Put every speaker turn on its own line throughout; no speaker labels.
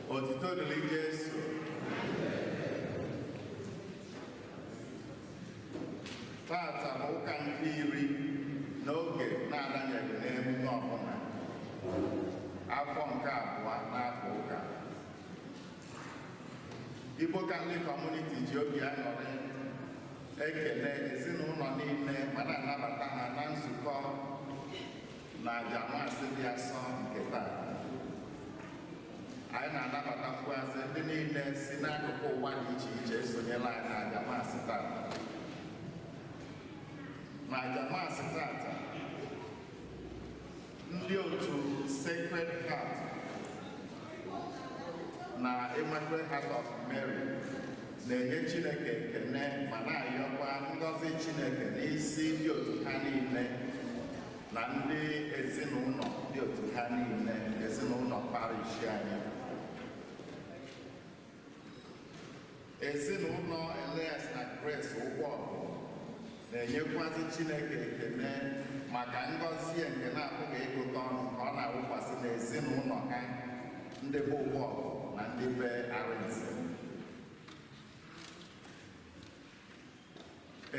Otito dịrị Jesu. Tata bụ ụka nke iri n'oge na-adanyeghị n'emume ọbụla. Afọ nke abụọ n'afọ ụka. Igbo Catholic Community ji obi aṅụrị ekele ezinụlọ niile ma na-anabata ha na nzukọ na aja Maasị dị Asọ nke taa. Anyị na-anabatakwazi ndị niile si n'akụkụ ụwa dị iche iche esonyela anyị na aja Maasị taa. Na aja Maasị tata, ndị otu Sacred Heart na Immaculate Heart of Mary na-enye Chineke ekele ma na-ayọkwa ngọzi Chineke n'isi ndị otu ha niile na ndị ezinụlọ ndị otu ha niile, ezinụlọ parish anyị. Ezinụlọ Elias na Grace Ụgbọgụ na-enyekwazi Chineke ekele maka ngọzi nke na-apụghị ịgụta ọnụ ka ọ na-awụkwasị n'ezinụlọ ha ndị bụ Ụgbọgụ na ndị be Arinze.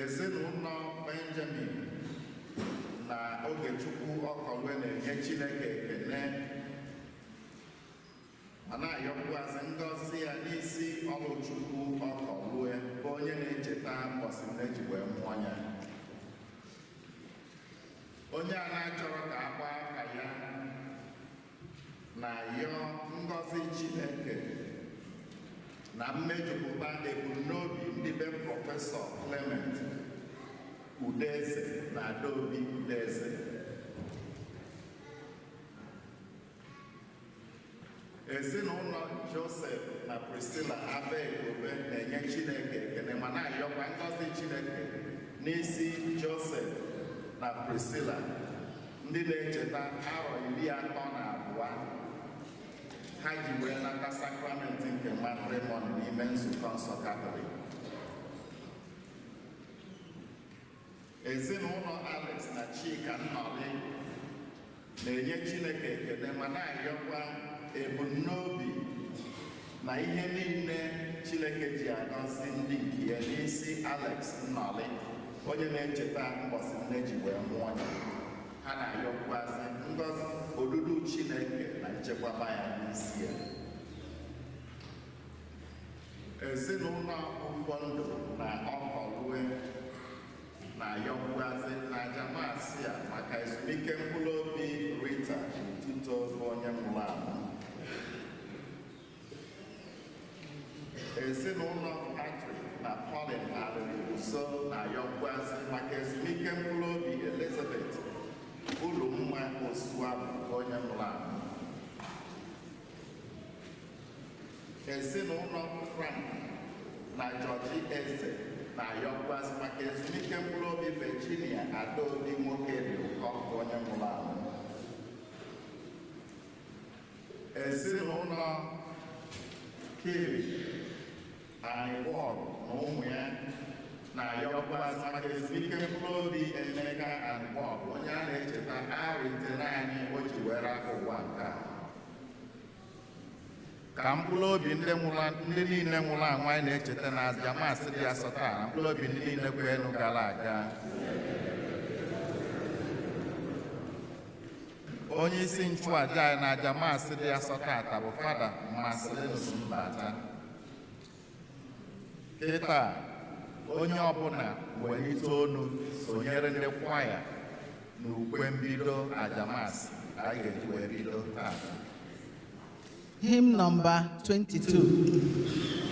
Ezinụlọ Benjamin na Ogechukwu Ọkọlwe na-enye Chineke ekele ma na-ayọkwazị ngọzi ya n'isi Ọlụchukwu Ọkọlwe bụ onye na-echeta mbọsị na-eji wee mụọ ya. Onye a na-achọrọ ka a gbaa afa ya na-ayọ ngọzi Chineke na mmejupụta ebumnobi ndị be Prọfesọ Clement Udeze na Adaobi Udeze. Ezinụlọ Joseph na Priscilla Abegobe na-enye Chineke ekele ma na-ayọkwa ngọzi Chineke n'isi Joseph na Priscilla ndị na-echeta arọ 32 ha ji wee nata sakramenti nke matrimony n'ime nzukọ nsọ Katọlik. Ezinụlọ Alex na Chika Nnọli na-enye Chineke ekele ma na-ayọkwa ebumnobi na ihe niile Chineke ji agọzi ndị nke ya n'isi Alex Nnọli onye na-echeta mbọsị nne ji wee mụọ ya. Ha na-ayọkwazi ngọzi odudu Chineke na nchekwaba ya n'isi ya. Ezinụlọ Ụfọndụ na Ọkọlwe na-ayọkwazi na aja Maasị a maka ezumike mkpụrụ obi Rita Ututo bụ onye nwụrụ anwụ. Ezinụlọ Patrick na Pauline Arịrịuso na-ayọkwazi maka ezumike mkpụrụ obi Elizabeth Ụlọmma Osuabụ bụ onye nwụrụ anwụ. Ezinụlọ Frank na Georgie Eze na-ayọkwazi maka ezumike mkpụrụ obi Virginia Adaobi nwoke dị ụkọ bụ onye nwụrụ anwụ. Ezinụlọ Kiri Aịbọọlụ na ụmụ ya na-ayọkwazi maka ezumike mkpụrụ obi Emeka Aịbọọlụ onye a na-echeta arịtere anyị o ji were aka ụwa nke a. Ka mkpụrụ obi ndị niile nwụrụ anwụ anyị na-echeta na aja Maasị dị Asọ taa na mkpụrụ obi ndị niile kwenụ gara aga. Onye isi nchụaja anyị na aja Maasị dị Asọ tata bụ Fada Marcelinus Mbata. Kịta onye ọbụla welite onu sonyere ndị kwaya na ukwe mbido aja Maasị a ga-eji wee bido tata.
Hymn number 22.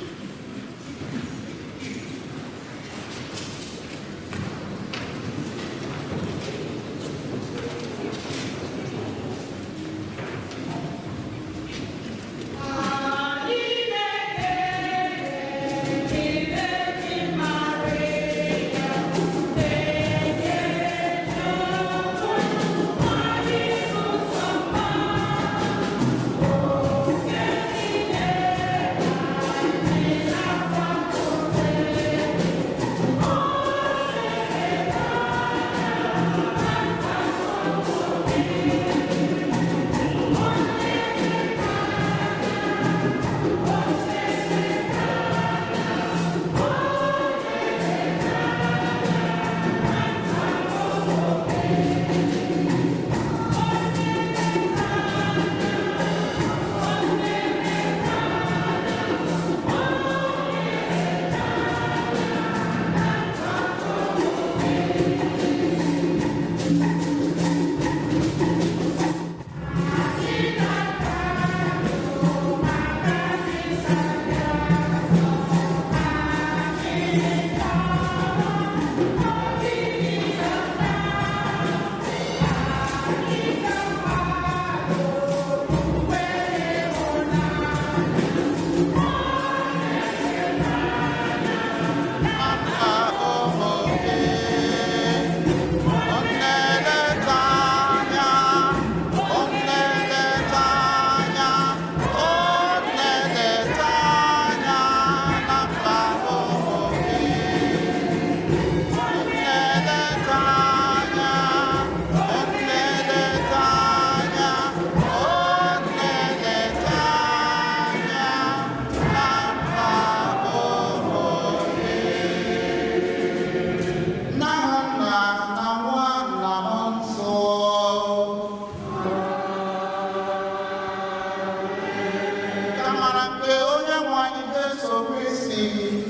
Onyenwe anyị Jesu Kristi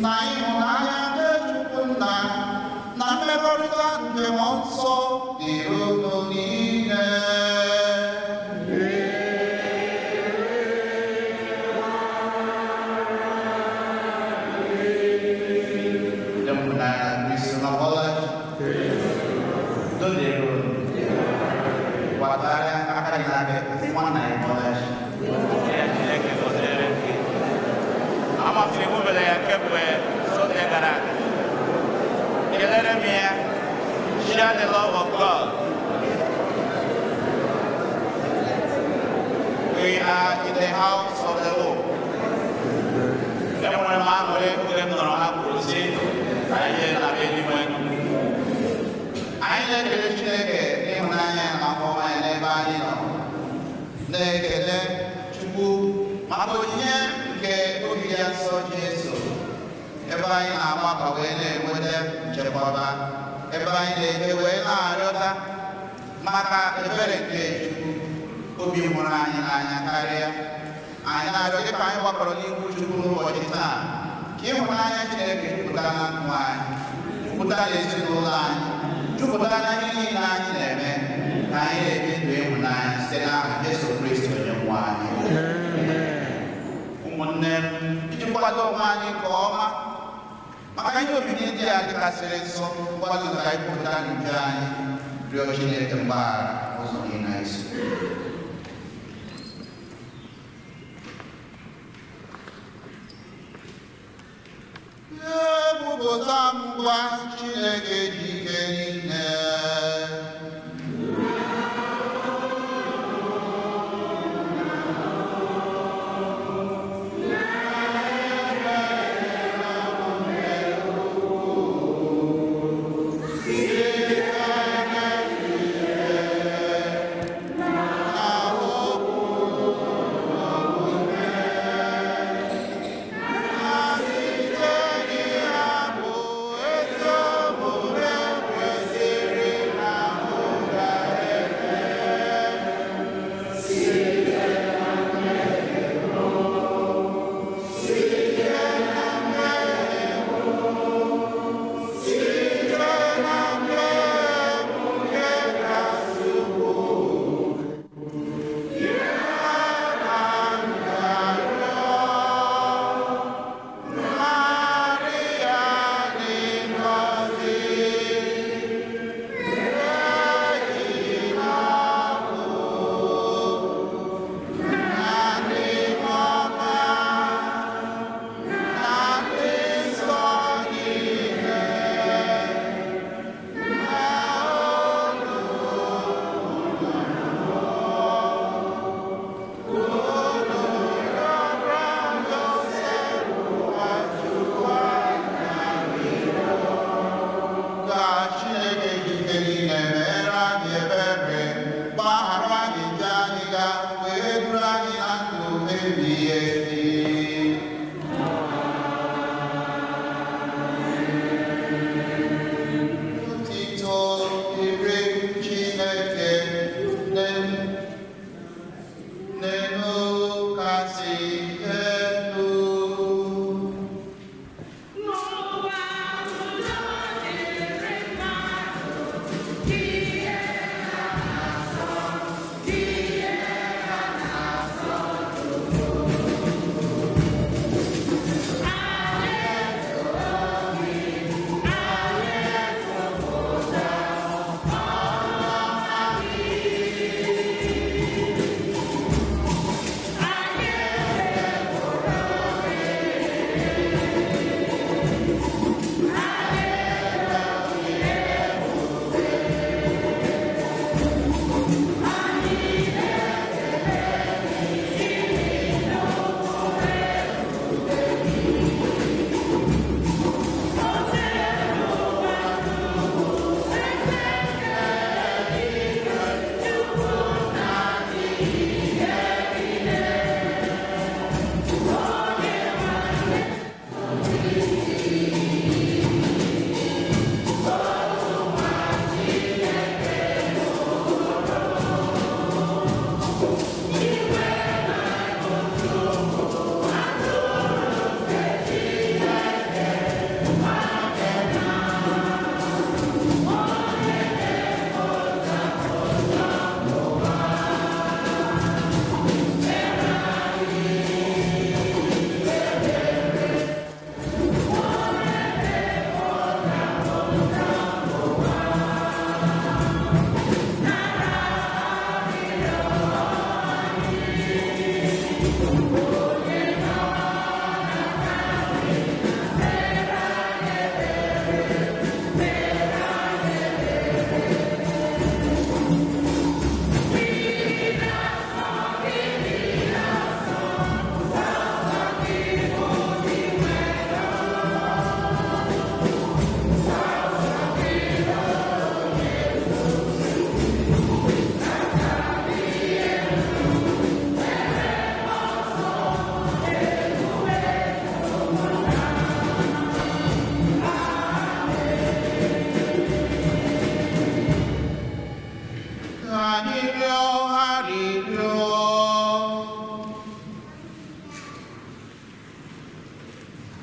na ịhụnanya nke Chukwu Nna na mmekọrịta nke Mmụọ Nsọ dịrị unu niile.
Share the love of God. We are in the house of the Lord.
Ebe anyị na-ewe na-arịọta maka ebere nke Chukwu, obi hụrụ anyị n'anya karịa. Anyị na-arịọ dịka anyị gbakọrọ n'ihu Chukwu n'ụbọchị taa, ka ịhụnanya Chineke jupụta na ndụ anyị, jupụta n'ezinụlọ anyị, jupụta na ihe niile anyị na-eme, ka anyị na-ebi ndụ ịhụnanya site n'aha Jesu Kristi Onyenwe anyị. Ụmụnne m, iji kwado onwe anyị nke ọma maka ihe obibi ndị a dịkasịrị nsọ, kwado ka anyị pụta n'uju anyị, rịọ Chineke mgbaghara ụzọ niile anyị si. Ekwupụta ngwa Chineke ji ike niile.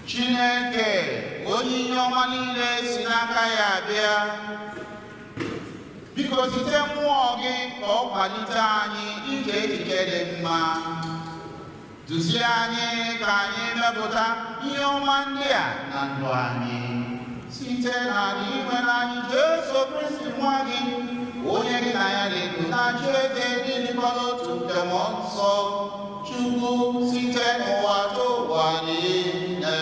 Chineke onyinye ọma niile si n'aka ya abịa, biko site mmụọ gị ka ọ kwalite anyị ije echiche dị mma, duzie anyị ka anyị mepụta ihe ọma ndị a na ndụ anyị site na iwe anyị Jesu Kristi nwa gị, onye gị na ya na-edu na-achị eze n'ịdịkọ n'otu nke mmụọ nsọ Chukwu site n'ụwa ruo ụwa niile.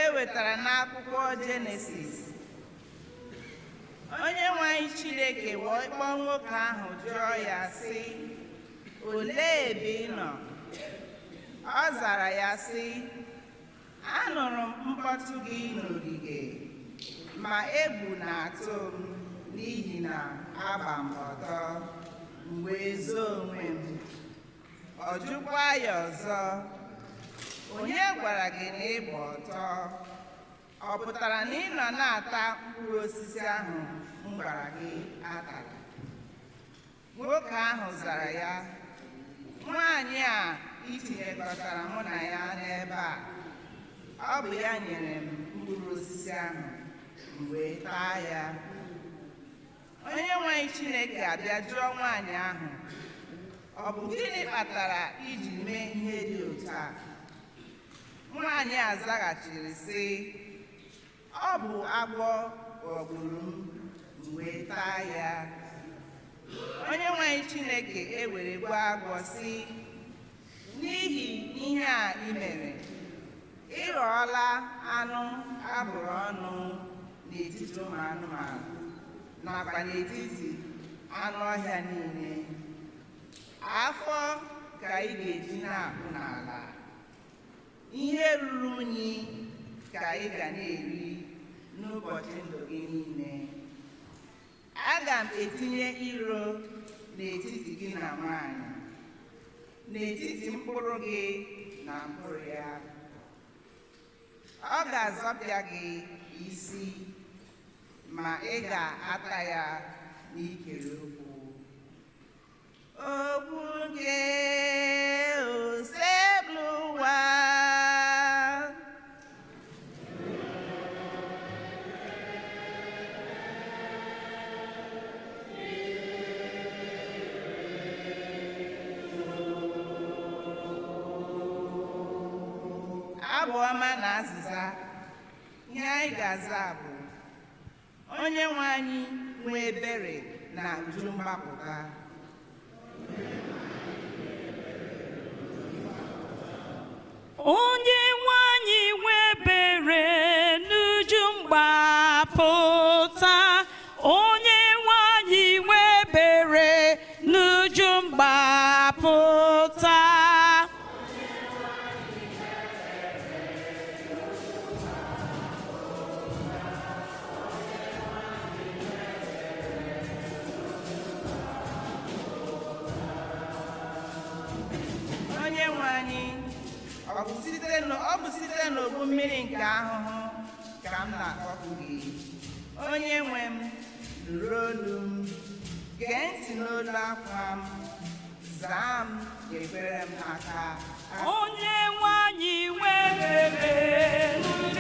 Ewetara n'akwụkwọ Jenesis, onye nwe anyị Chineke wee kpọọ nwoke ahụ jụọ ya sị, olee ebe ị nọ? Ọ zara ya sị, anụrụ m mkpọtụ gị n'ogige, ma egwu na-atụ m n'ihi na agba m ọtọ m wee zoo onwe m. Ọ jụkwa ya ọzọ, onye gwara gị na ịgba ọtọ? Ọ pụtara na ị nọ na-ata mkpụrụ osisi ahụ m gwara gị atala? Nwoke ahụ zara ya, nwaanyị a itinyekọtara mụ na ya n'ebe a, ọ bụ ya nyere m mkpụrụ osisi ahụ m wee taa ya. Onye nwe anyị Chineke abịa jụọ nwaanyị ahụ, ọ bụ gịnị kpatara iji mee ihe dị otu a? Nwaanyị a zaghachiri sị, ọ bụ agwọ ghọgburu m wee taa ya. Onye nwe anyị Chineke ewere gwa agwọ sị, n'ihi ihe a ị mere, ị ghọọla anụ abụrụ ọnụ n'etiti ụmụ anụmanụ nakwa n'etiti anụ ọhịa niile. Afọ ka ị ga-eji na-akpụ n'ala, ihe ruru unyi ka ị ga na-eri n'ụbọchị ndụ gị niile. Aga m etinye iro n'etiti gị na nwanyị, n'etiti mkpụrụ gị na mkpụrụ ya. Ọ ga-azọpịa gị isi, ma ị ga-ata ya n'ikere okwu. Okwu nke Osebluwa. Abụ ọma na azịza, ihe anyị ga-aza bụ, onye nwe anyị nwee ebere na uju mgbapụta.
Onye nwe anyị nwee ebere n'uju mgbapụta. Onye nwe anyị nwee ebere n'uju mgbapụta.
Onye nwe anyị, ọ bụ site n'ogbu mmiri nke ahụhụ ka m na-akpọku gị. Onye nwe m, nụrụ olu m, gee ntị n'olu akwa m, zaa m, ekpere m aka.
Onye nwe anyị nwee ebere n'uju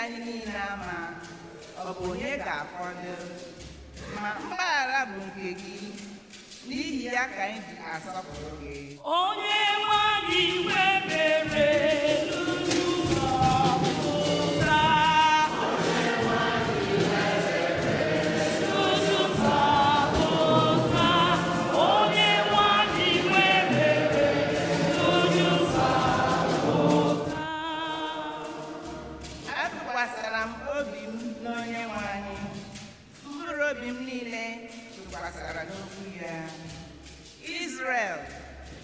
anyị niile ama ọ bụ onye ga-afọdụ, ma mgbaghara bụ nke gị, n'ihi ya ka anyị ji asọpụrụ gị.
Onye nwe anyị webere n'uju zọpụta. N'uju zọpụta. Onye nwe anyị webere n'uju zọpụta.
Atụkwasịra m obi m n'onye nwe anyị, mkpụrụ obi m niile tụkwasịra n'okwu ya. Israel,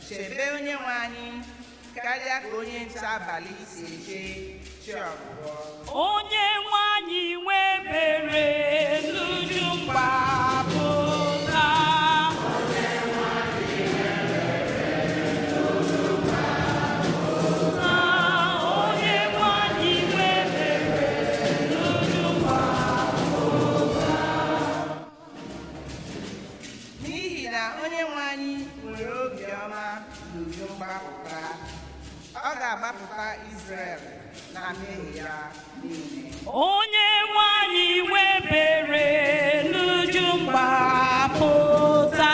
chebe onye nwe anyị karịa ka onye nche abalị si eche chi ọbụbọ.
Onye nwe anyị webere n'uju mgbapụta. Onye nwe anyị webere n'uju mgbapụta.
N'ihi na onye nwe anyị nwere obiọma n'uju mgbapụta, ọ ga-agbapụta Israel na mmehie ya niile.
Onye nwe anyị webere n'uju mgbapụta.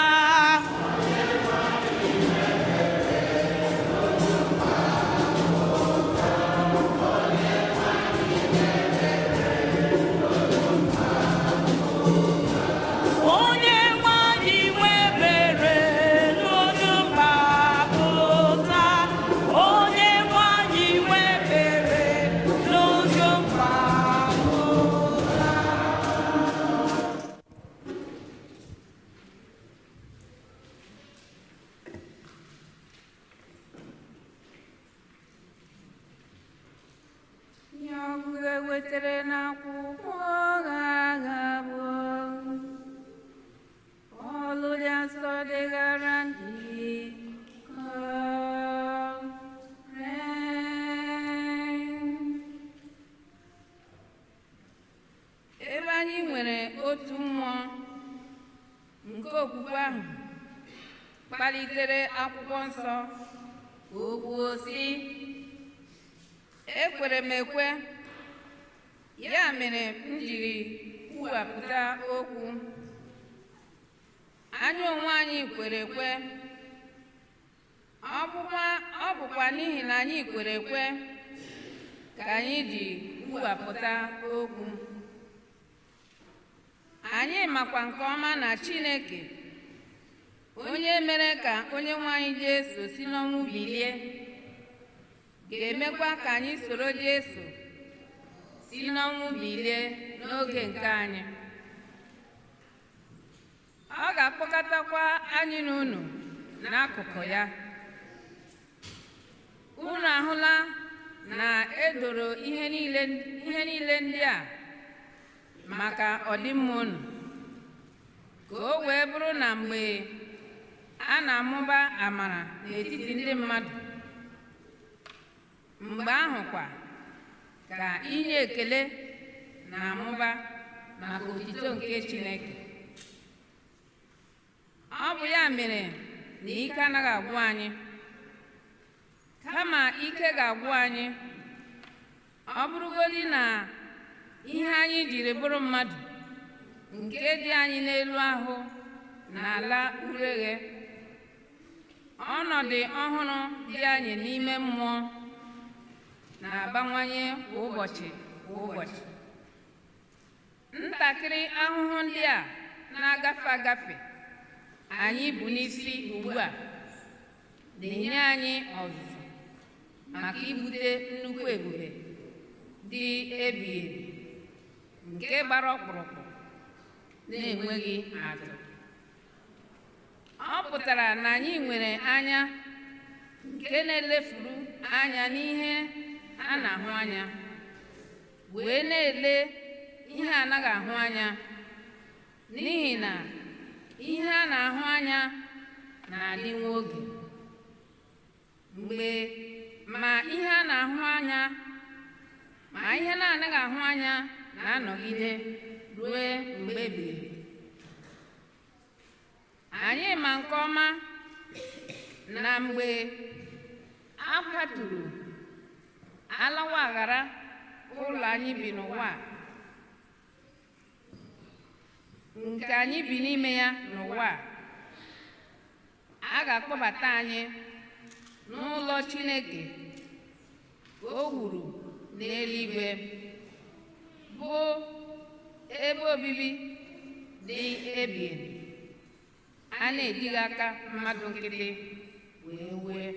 Onye nwe anyị webere n'uju mgbapụta. Onye nwe anyị webere n'uju mgbapụta.
Ihe ọgụgụ ewetara n'akwụkwọ agha bụ ọlụ dị nsọ dịgara ndị ebe anyị nwere otu mmụọ nke okwukwe ahụ kpalitere akwụkwọ nsọ ka o kwuo sị, ekwere m ekwe, ya mere m jiri kwuwapụta okwu. Anyị onwe anyị kwere ekwe, ọ bụkwa n'ihi na anyị kwere ekwe ka anyị ji kwuwapụta okwu. Anyị makwa nke ọma na Chineke, onye mere ka onye nwe anyị Jesu si n'ọnwụ bilie, ga-emekwa ka anyị soro Jesu si n'ọnwụ bilie n'oge nke anyị. Ọ ga-akpọkọtakwa anyị na unu n'akụkụ ya. Unu ahụla na edoro ihe niile ndị a maka ọdịmma unu, ka o wee bụrụ na mgbe a na-amụba amara n'etiti ndị mmadụ, mgbe ahụkwa ka inye ekele na-amụba maka otito nke Chineke. Ọ bụ ya mere na ike anaghị agwụ anyị, kama ike ga-agwụ anyị ọ bụrụgodị na ihe anyị jiri bụrụ mmadụ nke dị anyị n'elu ahụ n'ala ureghe, ọnọdụ ọhụrụ dị anyị n'ime mmụọ na-abawanye kwa ụbọchị kwa ụbọchị. Ntakịrị ahụhụ ndị a na-agafe agafe anyị bụ n'isi ugbu a na-enye anyị ọzụzụ maka ibute nnukwu ebube dị ebighị ebi nke gbara ọkpụrụkpụ na-enweghị atụ. Ọ pụtara na anyị nwere anya nke na-elefuru anya n'ihe a na-ahụ anya, wee na-ele ihe anaghị ahụ anya, n'ihi na ihe a na-ahụ anya na-adị nwa oge, ma ihe a na-ahụ anya ma ihe na-anaghị ahụ anya na-anọgide ruo mgbe ebighị ebi. Anyị ma nke ọma na mgbe a kwaturu alawa aghara ụlọ anyị bi n'ụwa nke anyị bi n'ime ya n'ụwa a ga-akpọbata anyị n'ụlọ Chineke o wuru n'eluigwe bụ ebe obibi dị ebighị ebi a na-ejighị aka mmadụ nkịtị wee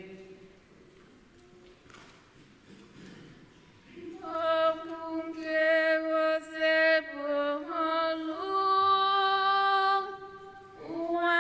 okwu nke ose bụ olu ụwa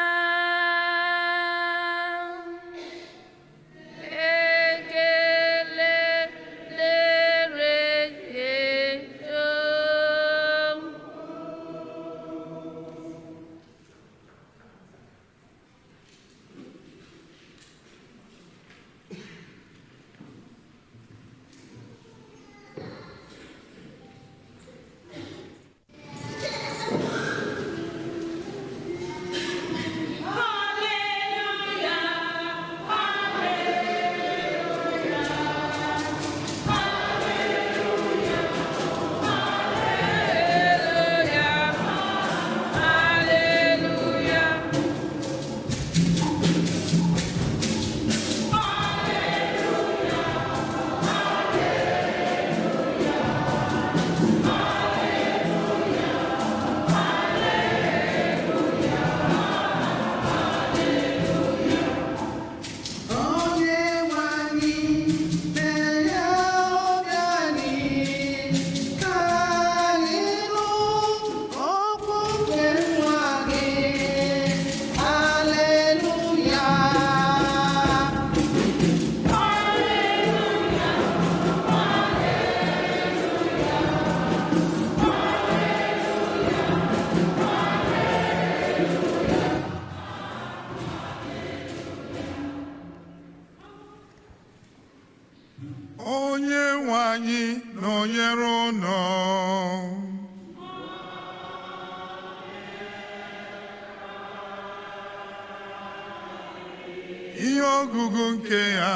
ihe ọgụgụ nke ya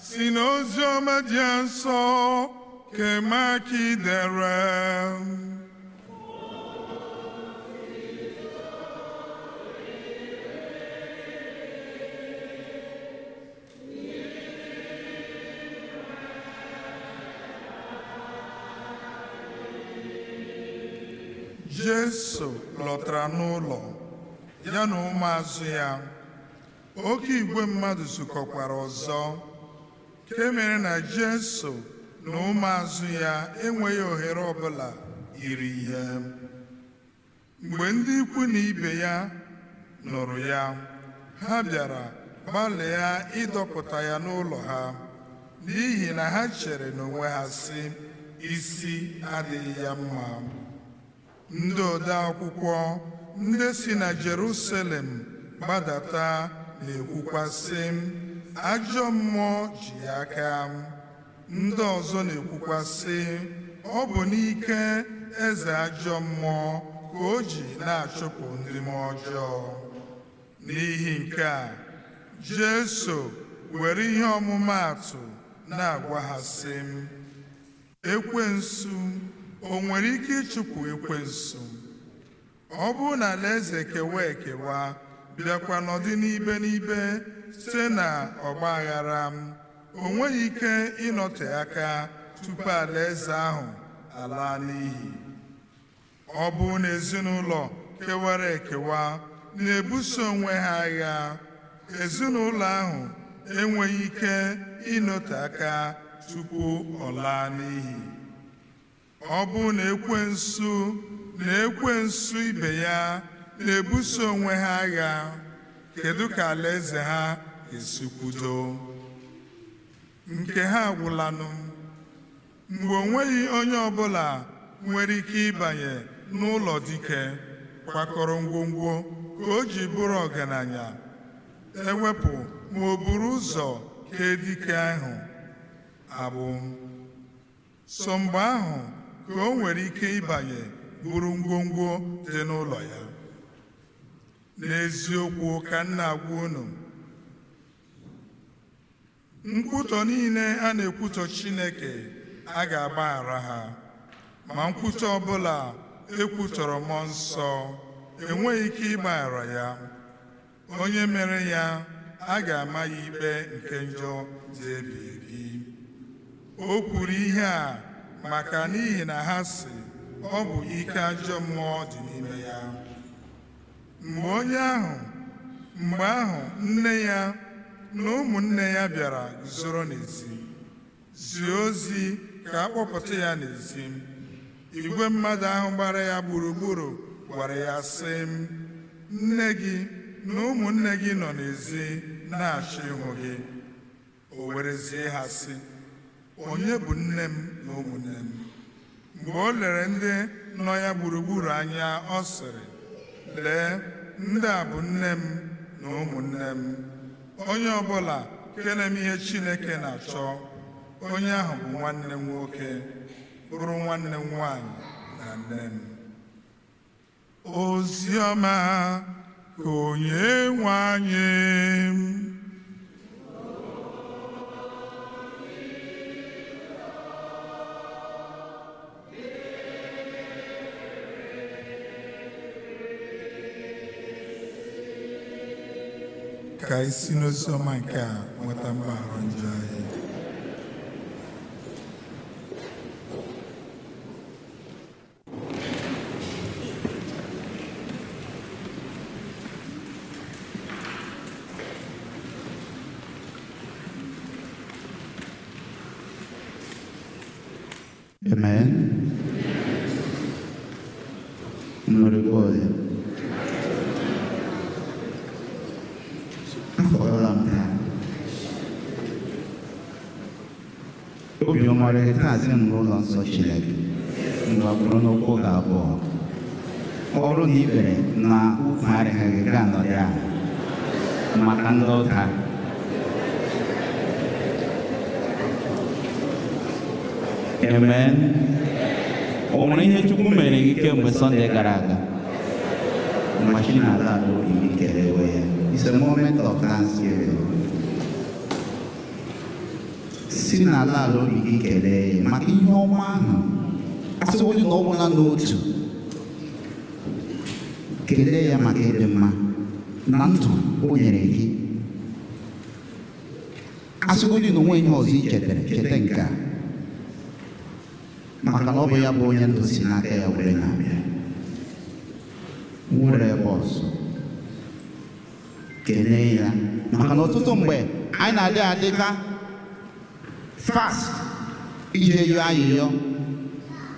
si n'ozi ọma dị nsọ ka Maki dere. Jesu lọtara n'ụlọ ya na ụmụazụ ya. Oke igwe mmadụ zukọkwara ọzọ, nke mere na Jesu na ụmụazụ ya enweghị ohere ọbụla iri ihe. Mgbe ndị ikwu na ibe ya nụrụ ya, ha bịara gbalịa ịdọpụta ya n'ụlọ ha, n'ihi na ha chere n'onwe ha sị, isi adịghị ya mma. Ndị ode akwụkwọ ndị si na Jerusalem gbadata na-ekwukwa sị, ajọ mmụọ ji ya aka. Ndị ọzọ na-ekwukwa sị, ọ bụ n'ike eze ajọ mmụọ ka o ji na-achụpụ ndị mmụọ ọjọọ. N'ihi nke a, Jesu were ihe ọmụmaatụ na-agwa ha sị, ekwensu o nwere ike ịchụpụ ekwensu? Ọ bụrụ na alaeze kewa ekewa bịakwa n'ọdị n'ibe n'ibe site na ọgba aghara, o nweghị ike ịnọte aka tupu alaeze ahụ alaa n'iyi. Ọ bụrụ na ezinụlọ kewara ekewa na-ebuso onwe ha agha, ezinụlọ ahụ enweghị ike ịnọte aka tupu ọ laa n'iyi. Ọ bụrụ na ekwensu ibe ya na-ebuso onwe ha agha, kedu ka alaeze ha ga-esi kwudo? Nke ha agwụlanụ, mgbe o nweghị onye ọbụla nwere ike ịbanye n'ụlọ dike kwakọrọ ngwongwo ka o ji bụrụ ọgaranya, ewepụ ma o buru ụzọ kee dike ahụ agbụ. So mgbe ahụ ka o nwere ike ịbanye buru ngwongwo dị n'ụlọ ya. N'eziokwu ka m na-agwa unu, nkwutọ niile a na-ekwutọ Chineke a ga-agbaghara ha ma nkwucha ọbụla ekwutọrọ mmụọ nsọ enweghị ike ịgbaghara ya onye mere ya a ga-ama ya ikpe nke njọ dị ebighị ebi o kwuru ihe a maka n'ihi na ha sị ọ bụ ike ajọ mmụọ dị n'ime ya mgbe ahụ nne ya na ụmụnne ya bịara guzoro n'ezi zie ozi ka a kpọpụta ya n'ezi igwe mmadụ ahụ gbara ya gburugburu gwara ya sị m nne gị na ụmụnne gị nọ n'ezi na-achọ ịhụ gị o werezie ha sị onye bụ nne m na ụmụnne m mgbe o lere ndị nọ ya gburugburu anya ọ sịrị lee ndị a bụ nne m na ụmụnne m onye ọbụla nke na-eme ihe Chineke na-achọ onye ahụ bụ nwanne m nwoke bụrụ nwanne m nwanyị na nne m ozi ọma ka onye nwe anyị ka anyị si n'ozi ọma nke a nweta mgbaghara njọ anyị
Amen. Onorevole, afọla m taa obiọma rere taa ezinụlọ nsọ Chineke mgbakwuru n'ụkwụ gị abụọ ọrụ na ikpere na ukwu arịghị ga anọdị a maka ndị ụka Amen. O nwere ihe Chukwu mere gị kemgbe Sọnde gara aga mgbe chi na-ala ala obi gị kelewe ya. It's a moment of thanksgiving. Si n'ala ala obi gị kelee ya maka ihe ọma ahụ asịgodị na ọ bụla n'otu kelee ya maka ịdị mma na ndụ o nyere gị asịgodị na onwe ihe ọzọ i chetara cheta nke a maka na ọ bụ ya bụ onye ndụ si n'aka ya were na-abịa nwere ebe ọzọ kelee ya maka na ọtụtụ mgbe anyị na-adị adịka fast iji eyo ayịyọ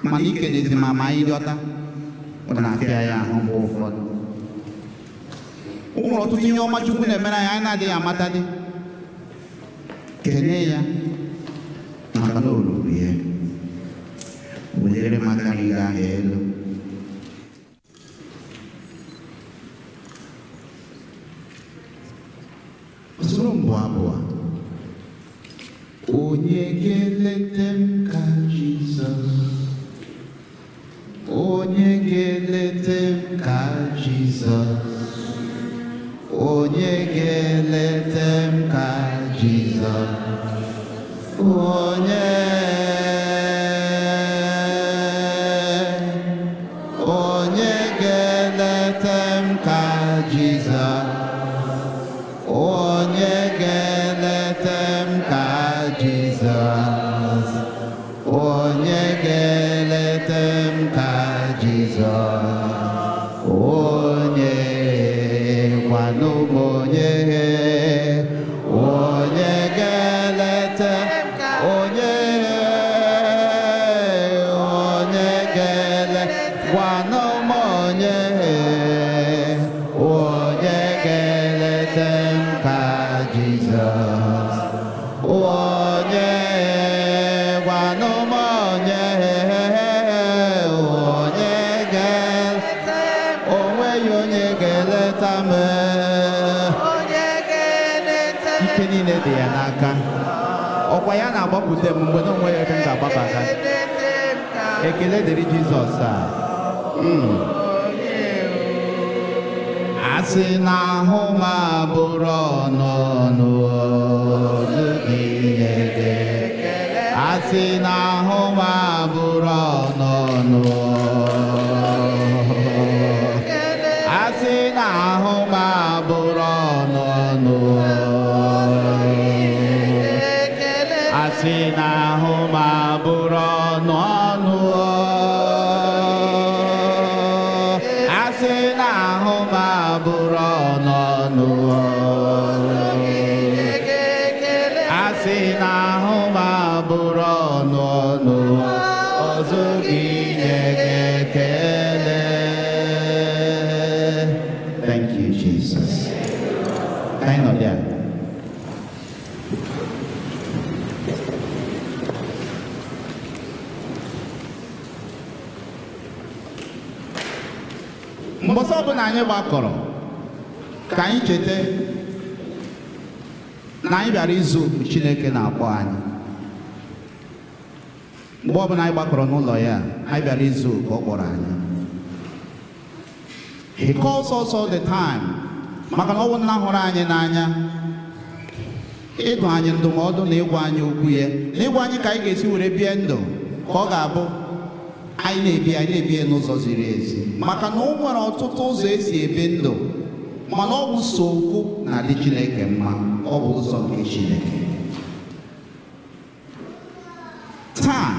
mana ikelezi ma anyị dọta ọ na-afịa ya ahụ mgbe ụfọdụ o nwere ọtụtụ ihe ọma Chukwu na-emere anyị na-adịghị amata dị kelee ya maka na o ruru ya welere maka gị gaa elu soro mbụ abụọ onye ga-eleta m ka Jizọs onye ga-eleta m ka Jizọs onye ga-eleta m ka Jizọs onye ga-eleta m ka Jizọs onye ga-eleta m ka Jizọs onye ga-eleta m ka Jizọs onye gwanụ m onye ga-eleta onye ga-eleta gwanụ m onye ga-eleta m ka Jizọs onye gwanụ m onye ga-eleta onweghị onye ga-eleta m ike niile dị ya n'aka ọkwa ya na-agbapụta m mgbe na onweghị ebe m ga-agbabata ekele dịrị Jizọs a asị na ahụ m abụrụ ọnụ gị nye gị asị asị na ahụ m abụrụ ọnụnụ asị na ahụ m abụrụ ọnụnụ asị na ahụ m abụrụ ọnụnụ asị na ahụ m abụrụ ọnụnụ asị na ahụ m abụrụ ọnụnụ ọzọ gị nye gị ekele. Thank you, Jesus. Hang on there. Mbọsị ọbụla anyị gbakọrọ ka anyị cheta na anyị bịara izu Chineke na-akpọ anyị. Mgbe ọbụla anyị gbakọrọ n'ụlọ ya, anyị bịara izu ka ọ kpọrọ anyị. He calls us all the time. Maka na ọ bụ nna hụrụ anyị n'anya, ịdụ anyị ndụmọdụ na ịgwa anyị okwu ya, na ịgwa anyị ka anyị ga-esi were bie ndụ ka ọ ga-abụ anyị na-ebi n'ụzọ ziri ezi. Maka na o nwere ọtụtụ ụzọ esi ebi ndụ, mana ọ bụ so okwu na-adị Chineke mma. Ọ bụ ụzọ nke Chineke. Taa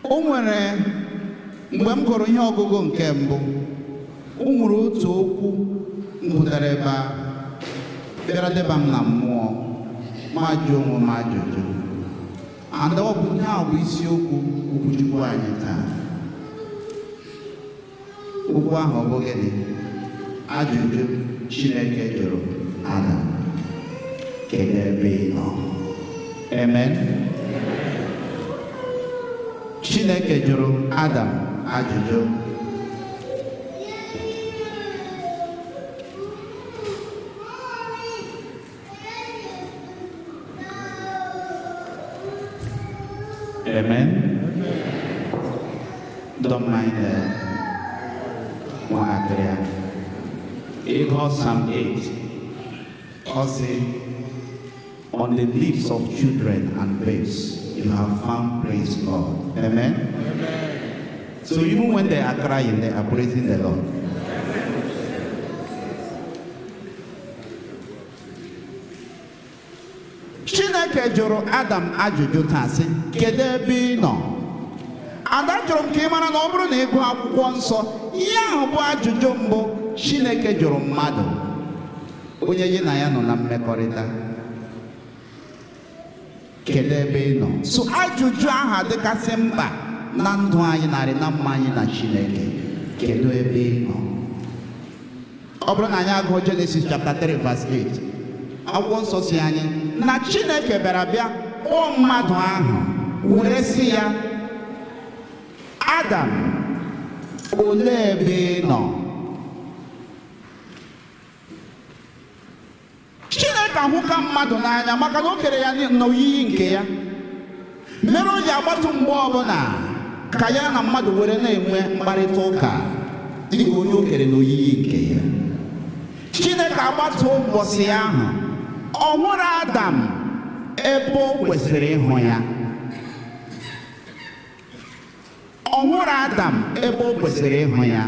o nwere mgbe m gụrụ ihe ọgụgụ nke mbụ, o nwere otu okwu m hụtara ebe a bịara deba m na mmụọ ma jụọ onwe m ajụjụ. And ọ bụ ihe a bụ isiokwu okwuchukwu anyị taa. Okwu ahụ ọ bụ gịnị? Ajụjụ Chineke jụrụ Adam, kedu ebe ị nọ? Amen. Chineke jụrụ Adam ajụjụ. Amen. Don't mind one prayer. Psalm 8. Also, on the lips of children and babes, you have found praise, Lord. Amen. Amen. So even when they are crying, they are praising the Lord. Chineke jụrụ Adam ajụjụ taa sị, kedu ebe ị nọ? Ada jụrụ m ka ị mara na ọ bụrụ na ị gụọ akwụkwọ nsọ, ihe ahụ bụ ajụjụ mbụ Chineke jụrụ mmadụ, onye gị na ya nọ na mmekọrịta. Kedu ebe ị nọ? So ajụjụ ahụ adịkasị mkpa na ndụ anyị narị na mma anyị na Chineke. Kedu ebe ị nọ? Ọ bụrụ na anyị agụọ Genesis chapter 3 verse 8, akwụkwọ nsọ si anyị na Chineke bịara bịa kpọọ mmadụ ahụ were sị ya, Adam, olee ebe ị nọ? Chineke ahụka mmadụ n'anya maka na o kere ya n'oyiyi nke ya, mere o ji agbatu mgbe ọbụla ka ya na mmadụ were na-enwe mkparịta ụka dịka onye o kere n'oyiyi nke ya. Chineke agbatu ụbọchị ahụ, ọ hụrụ Adam ebe o kwesịrị ịhụ ya. Ọ hụrụ Adam ebe o kwesịrị ịhụ ya.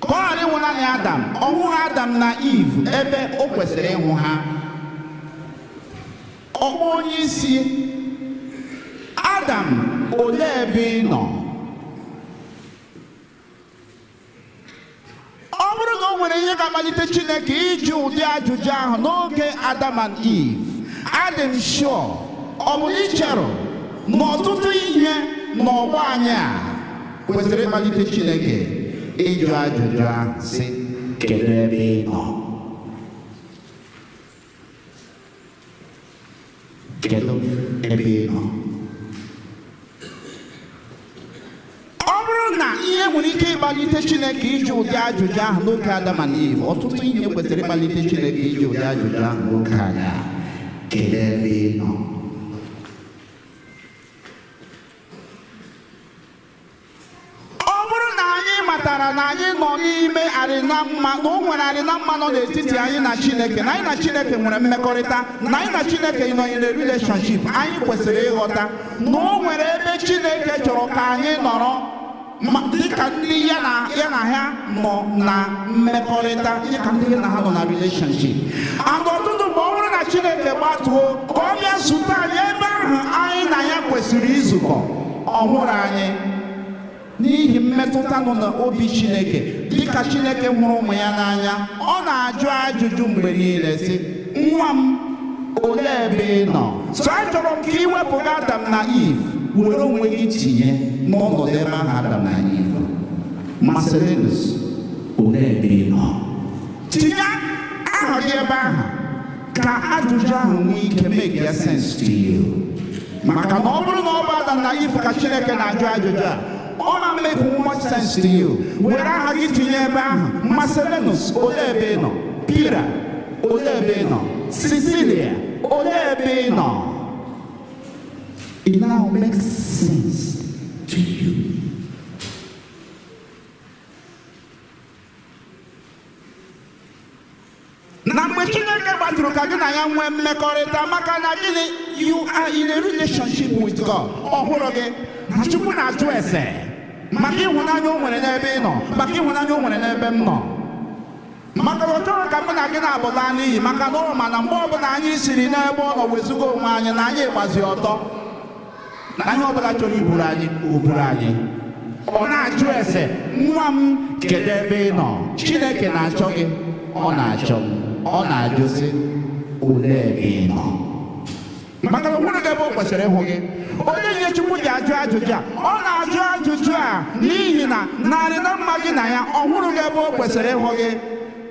Ka ọ ghara ịnwụ naanị Adam, ọ hụrụ Adam na Eve ebe o kwesịrị ịhụ ha. Ọ bụ onye isi, Adam, olee ebe ị nọ? Ọ bụrụ na o nwere ihe ga-amalite Chineke iji ụdị ajụjụ ahụ n'oge Adam and Eve, adị m sure ọ bụ icherụ na ọtụtụ ihe n'ọgbọ anyị a kwesịrị ịmalite Chineke ịjụ ajụjụ ahụ sị, kedu ebe ị nọ? Kedu ebe ị nọ? Ọ bụrụ na ihe nwere ike ịkpalite Chineke iji ụdị ajụjụ ahụ n'oge Adam and Eve, ọtụtụ ihe kwesịrị ịkpalite Chineke iji ụdị ajụjụ ahụ n'oge anyị. Kedu ebe ị nọ? Ọ bụrụ na anyị matara na anyị nọ n'ime arịna mma na o nwere arịna mma nọ n'etiti anyị na Chineke, na anyị na Chineke nwere mmekọrịta, na anyị na Chineke nọ in a relationship. Anyị kwesịrị ịghọta na o nwere ebe Chineke chọrọ ka anyị nọrọ dịka ndị ya na ha nọ na mmekọrịta, dịka ndị ya na ha nọ na relationship. And ọtụtụ mgbe ọ bụrụ na Chineke gbatuo ka ọ bịa zute anyị ebe ahụ anyị na ya kwesịrị izukọ, ọhụrụ anyị n'ihi mmetụta nọ n'obi Chineke. Dịka Chineke hụrụ ụmụ ya n'anya, ọ na-ajụ ajụjụ mgbe niile sị, nwa m, olee ebe ị nọ? So achọrọ m ka ị wepụga Adam na Eve, were onwe gị tinye n'ọnọdụ ebe ahụ Adam na Eve. Marcellinus, olee ebe ị nọ? Tinye aha gị ebe ahụ ka ajụjụ ahụ nwee ike make ya sense to you. Maka na ọ bụrụ na ọ bụ Adam na Eve ka Chineke na-ajụ ajụjụ a, ọ na-make much sense to you. Were aha gị tinye ebe ahụ. Marcellinus, olee ebe ị nọ? Pira, olee ebe ị nọ? Cecilia, olee ebe ị nọ? It now makes sense to you. Na mgbe Chineke gbatụrụ ka gị na ya nwee mmekọrịta, maka na gịnị, you are in a relationship with God. Ọhụrụ gị na Chukwu na-ajụ ese maka ịhụnanya o nwere n'ebe ị nọ, maka ịhụnanya o nwere n'ebe m nọ. Maka na ọ chọrọ ka mụ na gị na-abụla n'iyi, maka na ọ ma na mgbe ọbụla anyị siri n'ebe ọ nọ wezuga onwe anyị, na anyị gbazi ọtọ, na ihe ọbụla chọrọ iburu anyị o buru anyị. Ọ na-ajụ ese, nwa m, kedu ebe ị nọ? Chineke na-achọ gị, ọ na-achọ m, ọ na-ajụzi, olee ebe ị nọ? Maka na ọhụrụ gị ebe o kwesịrị ịhụ gị. Onye ihe Chukwu ji ajụ ajụjụ a, ọ na-ajụ ajụjụ a n'ihi na narị na mma gị na ya, ọhụrụ gị ebe o kwesịrị ịhụ gị.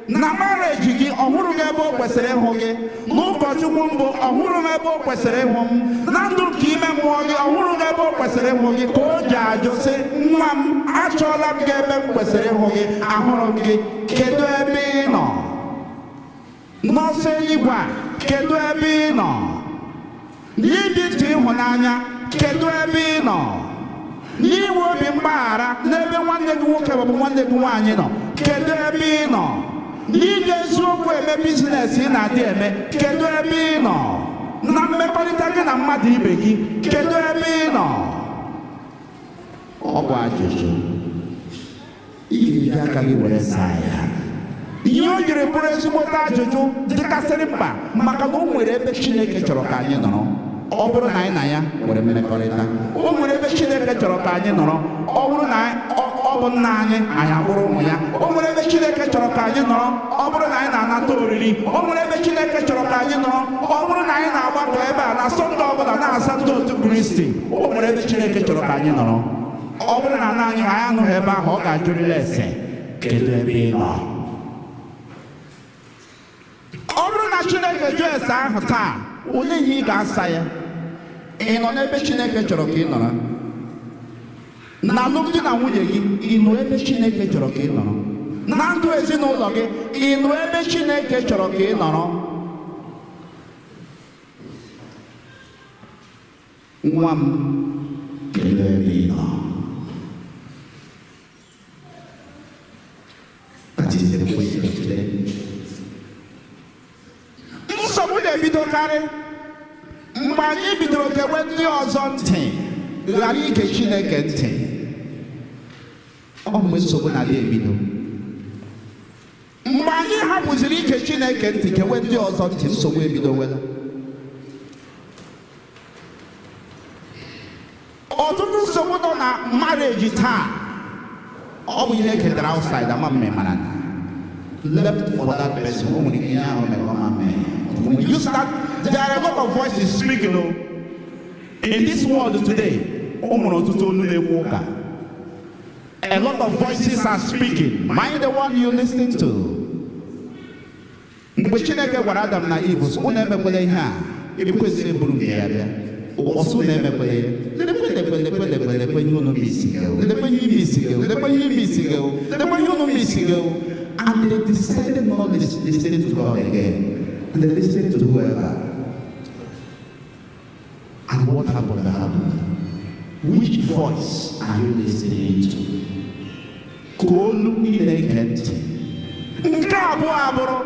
Na marriage gị, ọhụrụ gị ebe o kwesịrị ịhụ gị. N'ụkọchukwu mbụ, ọhụrụ m ebe o kwesịrị ịhụ m. Na ndụ nke ime mmụọ gị, ọhụrụ gị ebe o kwesịrị ịhụ gị. Ka o ji ajụ sị, nwa m, achọọla m gị ebe m kwesịrị ịhụ gị, ahụrụ m gị, kedu ebe ị nọ? N'ọsọ eluigwe a, kedu ebe ị nọ? N'ibi ntị ịhụnanya, kedu ebe ị nọ? N'iwe obi mgbaghara n'ebe nwanne gị nwoke maọbụ nwanne gị nwaanyị nọ, kedu ebe ị nọ? N'iji eziokwu eme biznes ị na-adị eme, kedu ebe ị nọ? Na mmekọrịta gị na mmadụ ibe gị, kedu ebe ị nọ? Ọ bụ ajụjụ ị ga-eji aka gị were saa ya. Ihe o jiri bụrụ ezigbote ajụjụ dịkasịrị mkpa, maka na o nwere ebe Chineke chọrọ ka anyị nọrọ. Ọ bụrụ na anyị na ya nwere mmekọrịta, o nwere ebe Chineke chọrọ ka anyị nọrọ. Ọ bụrụ na ọ bụ nna anyị, anyị abụrụ ụmụ ya. O nwere ebe Chineke chọrọ ka anyị nọrọ. Ọ bụrụ na anyị na-anata oriri, o nwere ebe Chineke chọrọ ka anyị nọrọ. Ọ bụrụ na anyị na-agbakọ ebe a na Sọnde ọbụla na-asa ndị otu Kristi, o nwere ebe Chineke chọrọ ka anyị nọrọ. Ọ bụrụ na anyị anụghị ebe ahụ, ọ ga-ajụrịrị ese, kedu ebe ị nọ? Ọ bụrụ na Chineke jụọ ese ahụ taa, olee ihe ị ga-asa ya? Ị nọ n'ebe Chineke chọrọ ka ị nọrọ? Na alụmdi na nwunye gị, ị nọ ebe Chineke chọrọ ka ị nọrọ? Na ndụ ezinụlọ gị, ị nọ ebe Chineke chọrọ ka ị nọrọ? Nwa m, kedu ebe ị nọ? Nsogbu na-ebidokarị mgbe anyị bidoro kewe ndị ọzọ ntị, ghara ige Chineke ntị. Ọ mgbe nsogbu na-adị ebido. Mgbe anyị hapụziri ige Chineke ntị, kewe ndị ọzọ ntị, nsogbu ebidowela. Ọtụtụ nsogbu nọ na marriage taa, ọ bụ ihe ketara outside, ama mme mara na left for that person. When you start, there are a lot of voices speaking. In this world today, a lot of voices are speaking. Mind the one you listen to. Mgbe Chineke gwara Adam na Eve, unu emekwela ihe a, ekwesịrị bụrụ nke ya bịa. Ọsụ na-emekwela ya. Lekwe ihe unu misigeo. Lekwe ihe misigeo. Lekwe ihe misigeo. Lekwe ihe unu misigeo. And they decided not to listen to God again. And they listened to whoever. And what happened? Which voice are you listening to? ka olu ị na-ege ntị. Nke abụọ abụrụ,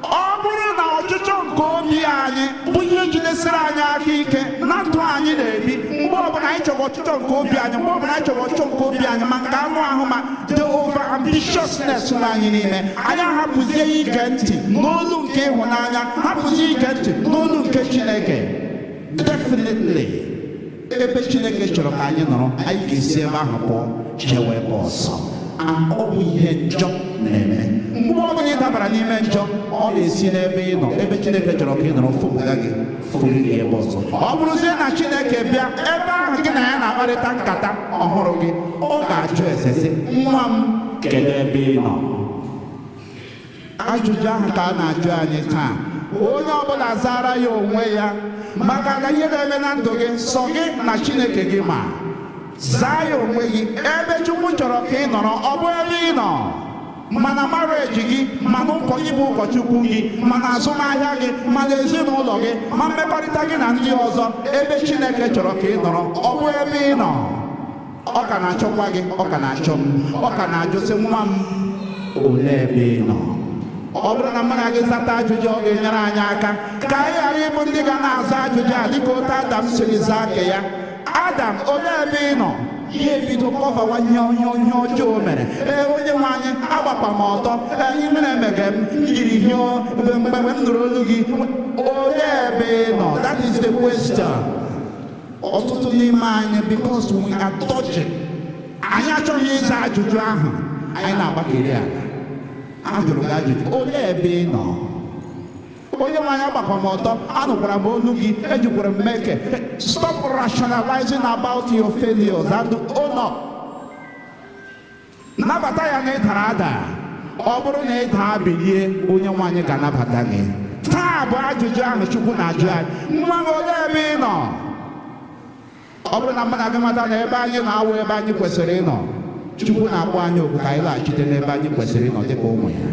ọ bụrụ na ọchịchọ nke obi anyị bụ ihe jidesiri anyị aka ike na ndụ anyị na-ebi, mgbe ọbụla anyị chọrọ ọchịchọ nke obi anyị, mgbe ọbụla anyị chọrọ ọchịchọ nke obi anyị ma nke anụ ahụ, ma the over ambitiousness anyị n'ime, anyị ahapụzie ige ntị n'olu nke ịhụnanya, hapụzie ige ntị n'olu nke Chineke. Definitely, ebe Chineke chọrọ ka anyị nọrọ, anyị ga-esi ebe ahụ pụọ jewe ebe ọzọ. Ọ bụ ihe njọ na-eme. Mgbe ọ bụla ị dabara n'ime njọ, ọ na-esi n'ebe ị nọ, ebe Chineke chọrọ ka ị nọrọ, fụpụga gị fụrụ gị ebe ọzọ. Ọ bụrụzie na Chineke bịa ebe ahụ gị na ya na-akparịta nkata ọhụrụ gị, ọ ga-ajụ ese sị, nwa m, kedu ebe ị nọ? Ajụjụ ahụ ka a na-ajụ anyị taa. Onye ọbụla zara ya onwe ya, maka na ihe na-eme na ndụ gị sọ gị na Chineke gị ma. Zaa ya onwe gị ebe Chukwu chọrọ ka ị nọrọ, ọ bụ ebe ị nọ. Mana marriage gị, mana ụkọ gị bụ ụkọchukwu gị, mana azụmahịa gị, mana ezinụlọ gị, ma mmekọrịta gị na ndị ọzọ, ebe Chineke chọrọ ka ị nọrọ, ọ bụ ebe ị nọ. Ọ ka na-achọkwa gị, ọ ka na-achọ m, ọ ka na-ajụ sị, nwa m, olee ebe ị nọ? Ọ bụrụ na mmadụ gị zata ajụjụ, ọ ga-enyere anyị aka ka anyị ghara ịbụ ndị ga na-aza ajụjụ a dịka otu Adam siri zaa nke ya. Adam, olee ebe ị nọ? Ihe ebido kọvawa ihe ọjọọ o mere. Onye nwe anyị, agbakwa m ọtọ, ihe mere emege m, jiri hie mgbe m nụrụ olu gị. Olee ebe ị nọ? That is the question. Ọtụtụ n'ime anyị, because we are dodging, anyị achọghị ịza ajụjụ ahụ, anyị na-agbakeri ala. Ajụrụ gị ajụjụ, olee ebe ị nọ? Onye nwe anyị, agbakwa m ọtọ, anụkwara m olu gị, ejikwara m meke. Stop rationalizing about your failures and own up. Nabata ya na ịdara ada. Ọ bụrụ na ịda bilie, onye nwe anyị ga-anabata gị. Taa bụ ajụjụ ahụ Chukwu na-ajụ anyị, nwa m, olee ebe ị nọ? Ọ bụrụ na mmadụ aga mata na ebe anyị na-awụ ebe anyị kwesịrị ịnọ, Chukwu na-akpọ anyị oku ka anyị laghachite n'ebe anyị kwesịrị ịnọ dịka ụmụ ya.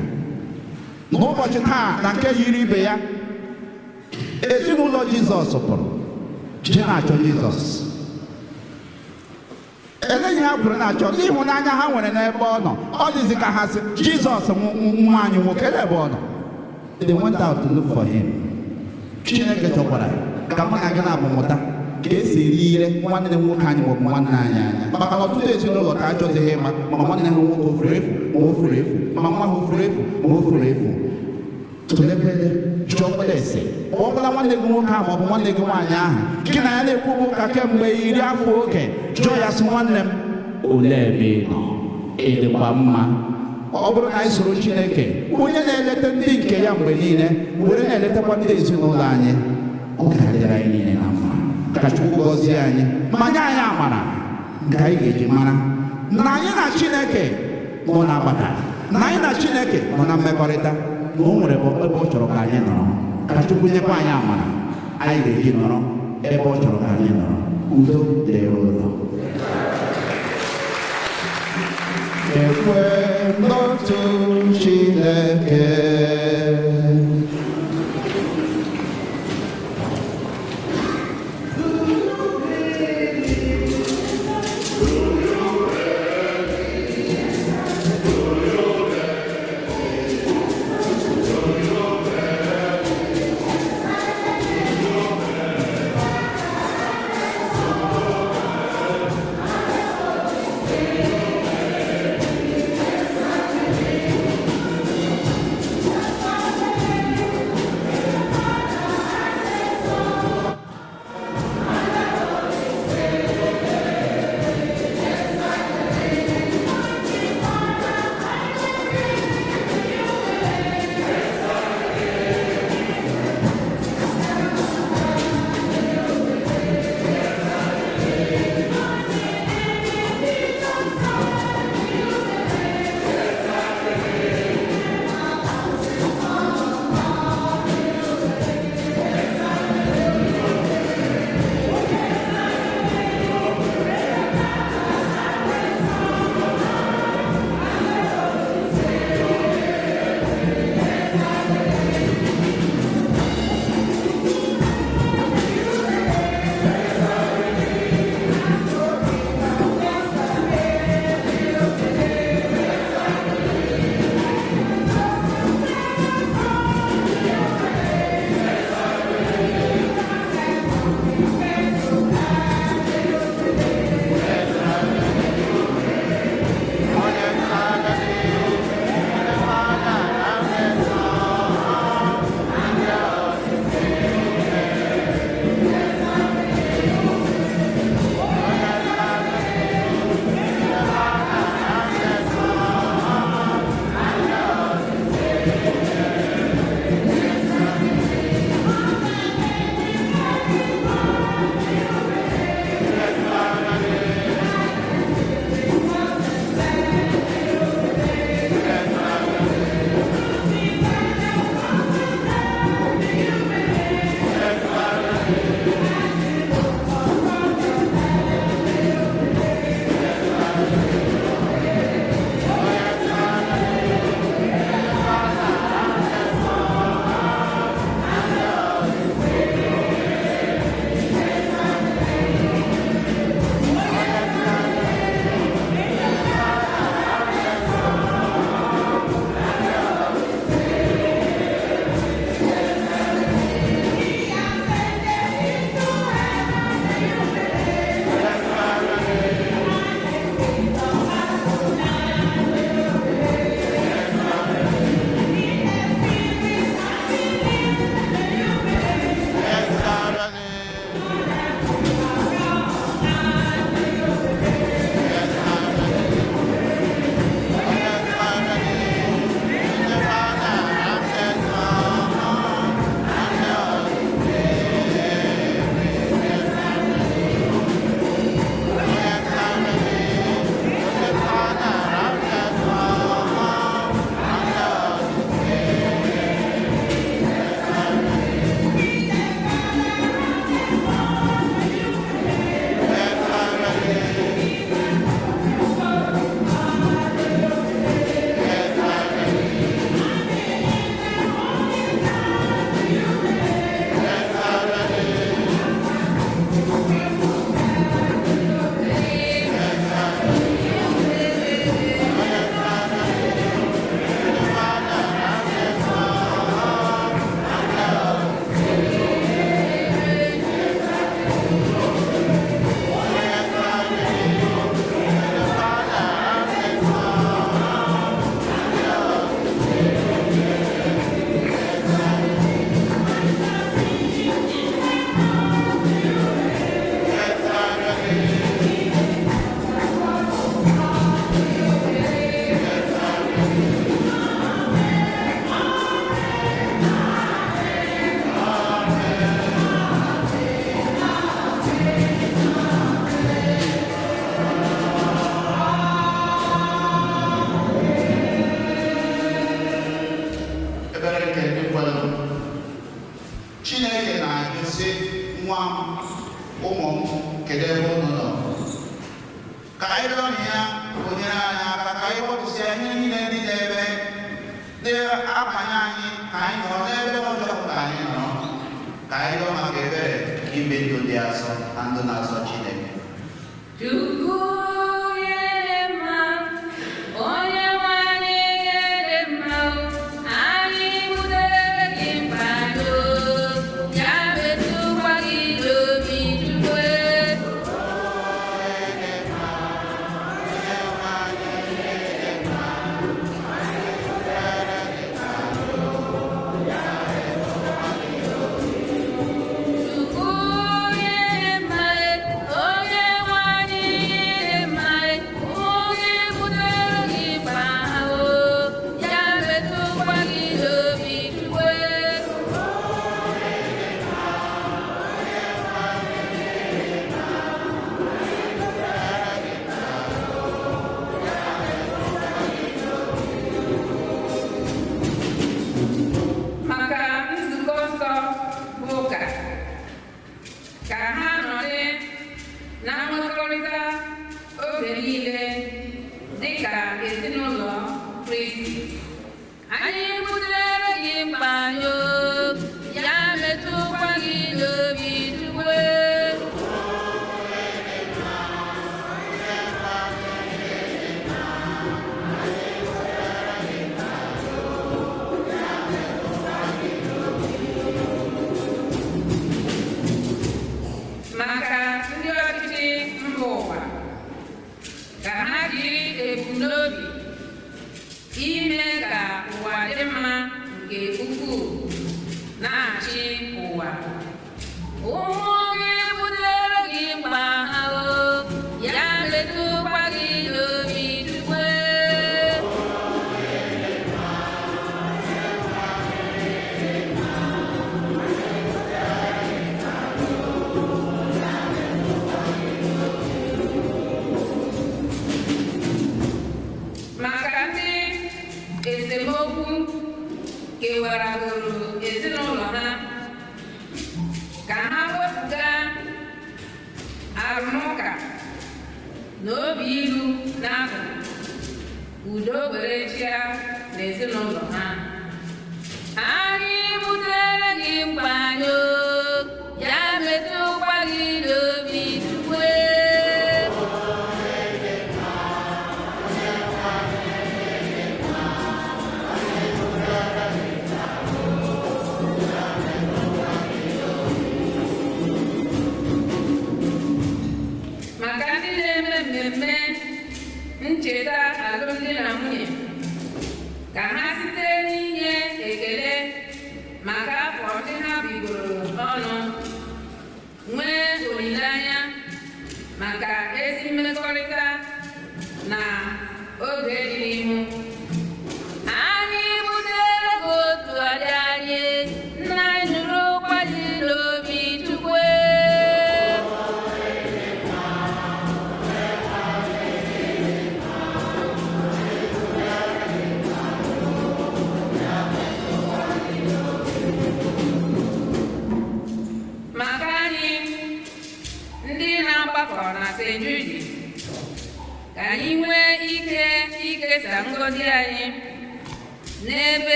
N'ụbọchị taa, na nke yiri ibe ya, ezinụlọ Jizọs pụrụ je na-achọ Jizọs. Eleghị ha pụrụ na-achọ n'ịhụnanya ha nwere n'ebe ọ nọ. Ọ dịzị ka ha sị, Jizọs nwa anyị nwoke, ebe ọ nọ. They went out to look for him. Chineke chọkwara ka mụ na gị na-abụmụta ka esi eri ire nwanne nwoke anyị maọbụ nwanne anyị anya. Maka na ọtụtụ ezinụlọ ka achọzighị ịma ma nwanne ha nwoke o furu efu ma o furu efu, ma nwa ha o furu efu ma o furu efu. Tụlebere, jụọ ese, ọ bụla nwanne gị nwoke ahụ maọbụ nwanne gị nwaanyị ahụ gị na ya na-ekwubu ụka kemgbe 10 afọ oge, jụọ ya sị, nwanne m, olee ebe ị nọ? Ị dịkwa mma? Ọ bụrụ na anyị soro Chineke, onye na-eleta ndị nke ya mgbe niile, were na-eletakwa ndị ezinụlọ anyị, ọ ga-adịrị anyị niile na mma. Ka Chukwu gọzie anyị ma nye anyị amara nke anyị ga-eji mara na anyị na Chineke nọ n'agbata, na anyị na Chineke nọ na mmekọrịta, na o nwere ebe ọ chọrọ ka anyị nọrọ. Ka Chukwu nyekwa anyị amara anyị ga-eji nọrọ ebe ọ chọrọ ka anyị nọrọ. Udo dịrị ụlọ. Ekwe n'otu Chineke. ebere nke ndị kwelu. Chineke na-ajụ sị, nwa m, ụmụ m, kedu ebe unu nọ? Ka anyị rịọ ya o nyere anyị aka ka anyị wepụsịa ihe niile ndị na-ebe na-abanye anyị ka anyị nọrọ n'ebe ọjọọ ka anyị nọrọ. Ka anyị rịọ maka ebere ime ndụ dị asọ na ndụ na-asọ Chineke.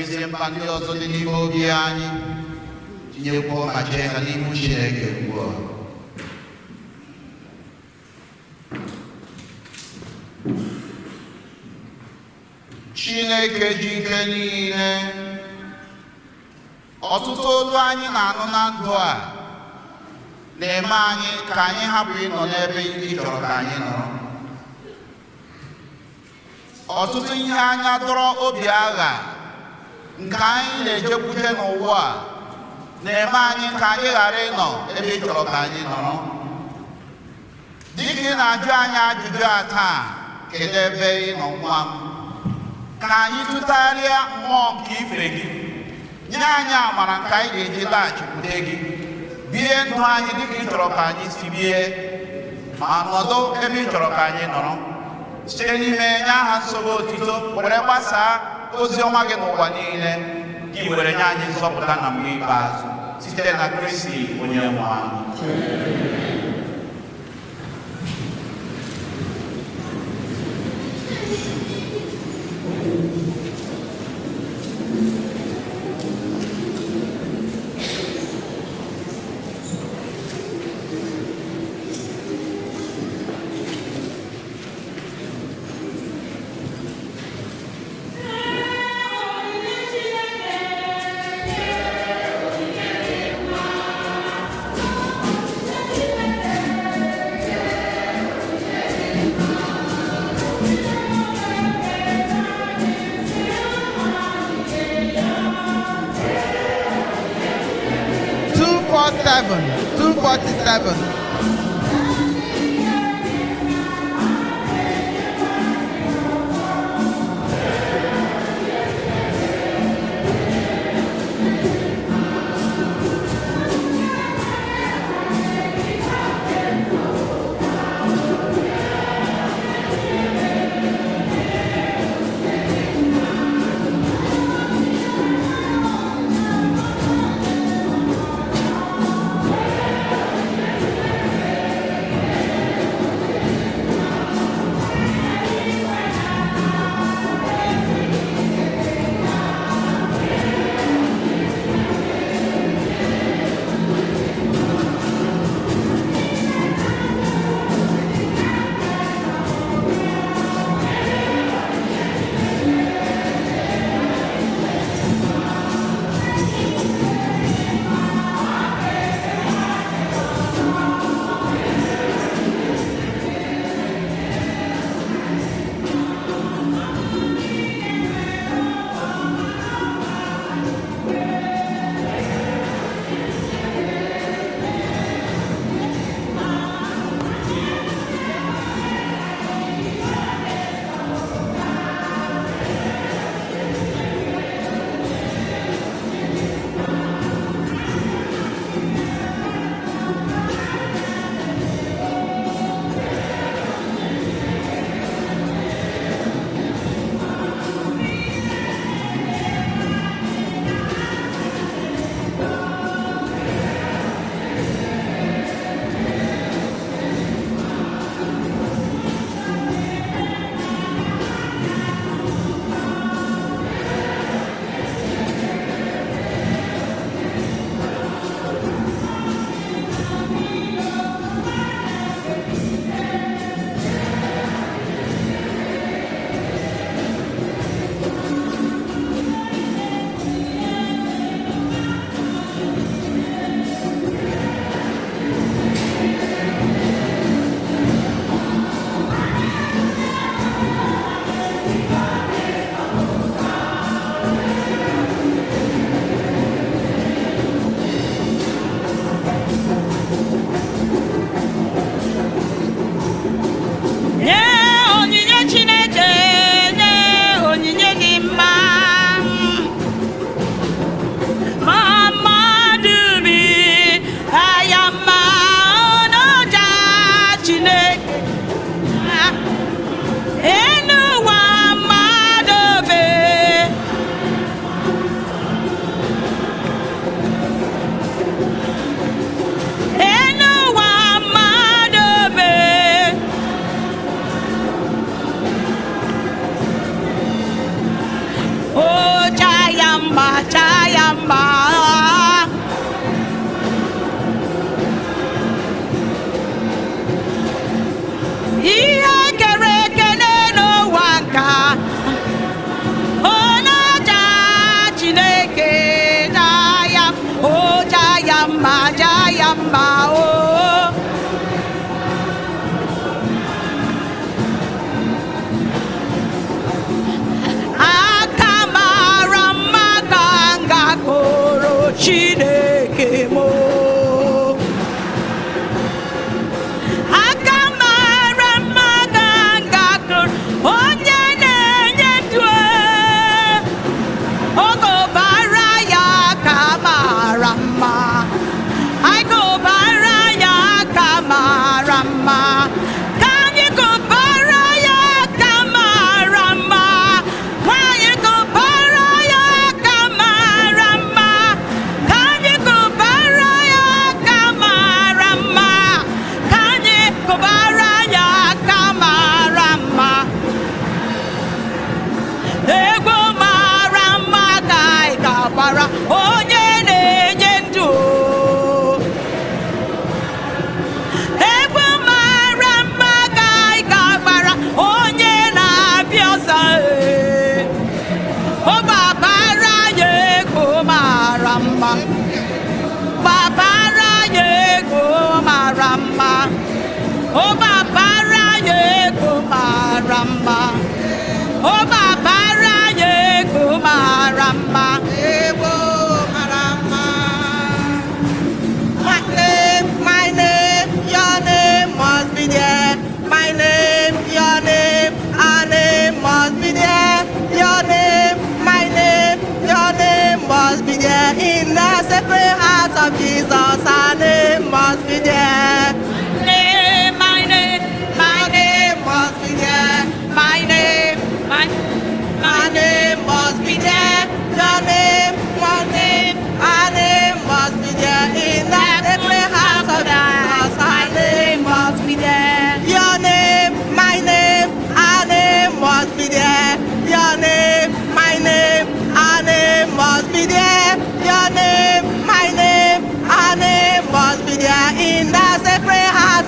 ezie mkpa ndị ọzọ dị n'ime obi anyị tinyekwuo ma jee ha n'ihu Chineke ugbu a. Chineke ji ike niile, ọtụtụ olu anyị na-anụ na ndụ a na-eme anyị ka anyị hapụ ịnọ n'ebe ị chọrọ ka anyị nọrọ. Ọtụtụ ihe anya dọrọ obi agha nke anyị na-ejekwuje n'ụwa na-eme anyị ka anyị ghara ịnọ ebe ị chọrọ ka anyị nọrọ. Dịka ị na-ajụ anyị ajụjụ a taa, kedu ebe ị nọ nwa m? Ka anyị tụgharịa mmụọ nke ife gị, nye anyị amara nke anyị ga-eji laghachikwute gị, bie ndụ anyị dịka ị chọrọ ka anyị si bie, ma nọdụ ebe ị chọrọ ka anyị nọrọ. Site n'ime nye aha nsogbu otito were gbasaa ozi ọma gị n'ụwa niile, gị were nye anyị nzọpụta na mgbe ikpeazụ site na Kristi onye nwe anyị.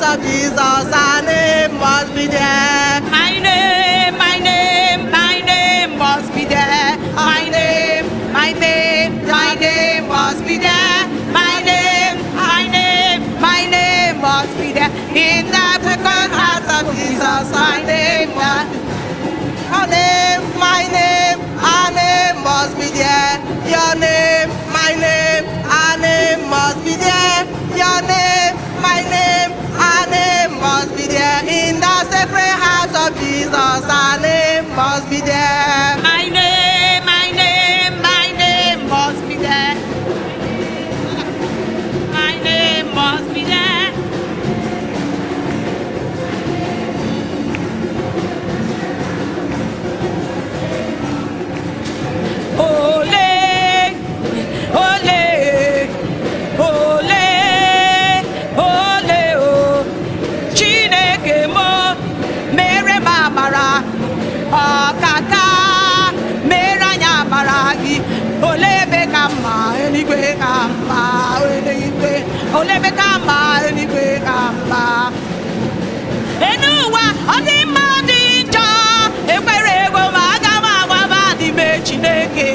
house of Jesus, our name must be there.
My name, my name, my name must be there.
My name, my name, my name must be there. My name, my name, my name must be there. In the second house of Jesus, my name must be there. Our name, my name, our name must be there. Your name, my name, our name must be there. Your name, my name, our name must be there. In the sacred house of Jesus, our name must be there.
My name, my name, my name must be there. My name must be there. Ole, ole, ole, ole, oh. Chineke mo, mere m amara, ọkaka, mere anyị amara gị. Ole ebe ka mma, eluigwe ka mma, eluigwe. Ole ebe ka mma, eluigwe ka mma. Enu ụwa, ọ dị mma, ọ dị njọ, ekwere ego ma aga m agbaba n'ime Chineke.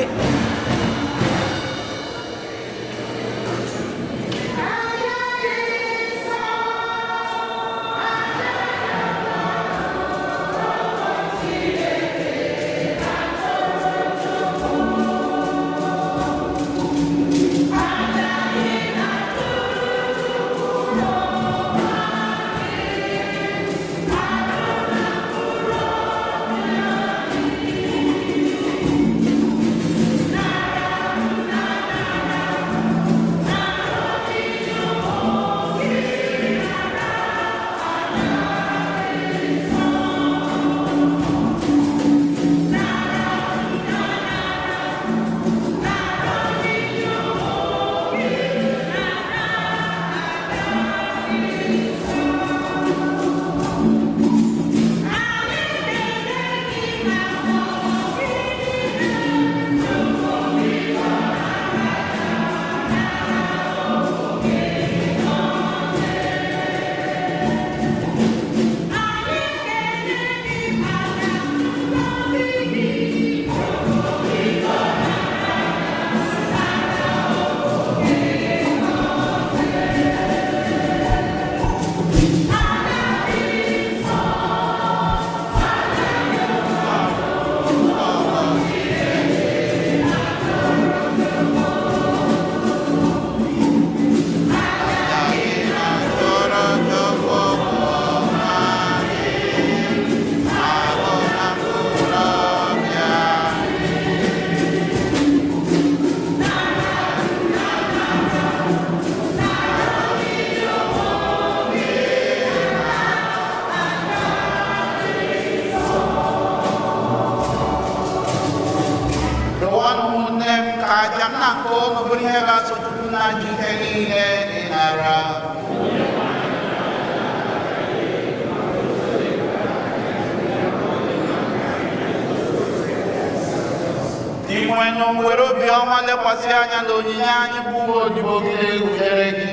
Were obiọma lekwasị anya na onyinye anyị bụ odibo gị na-egwunyere gị.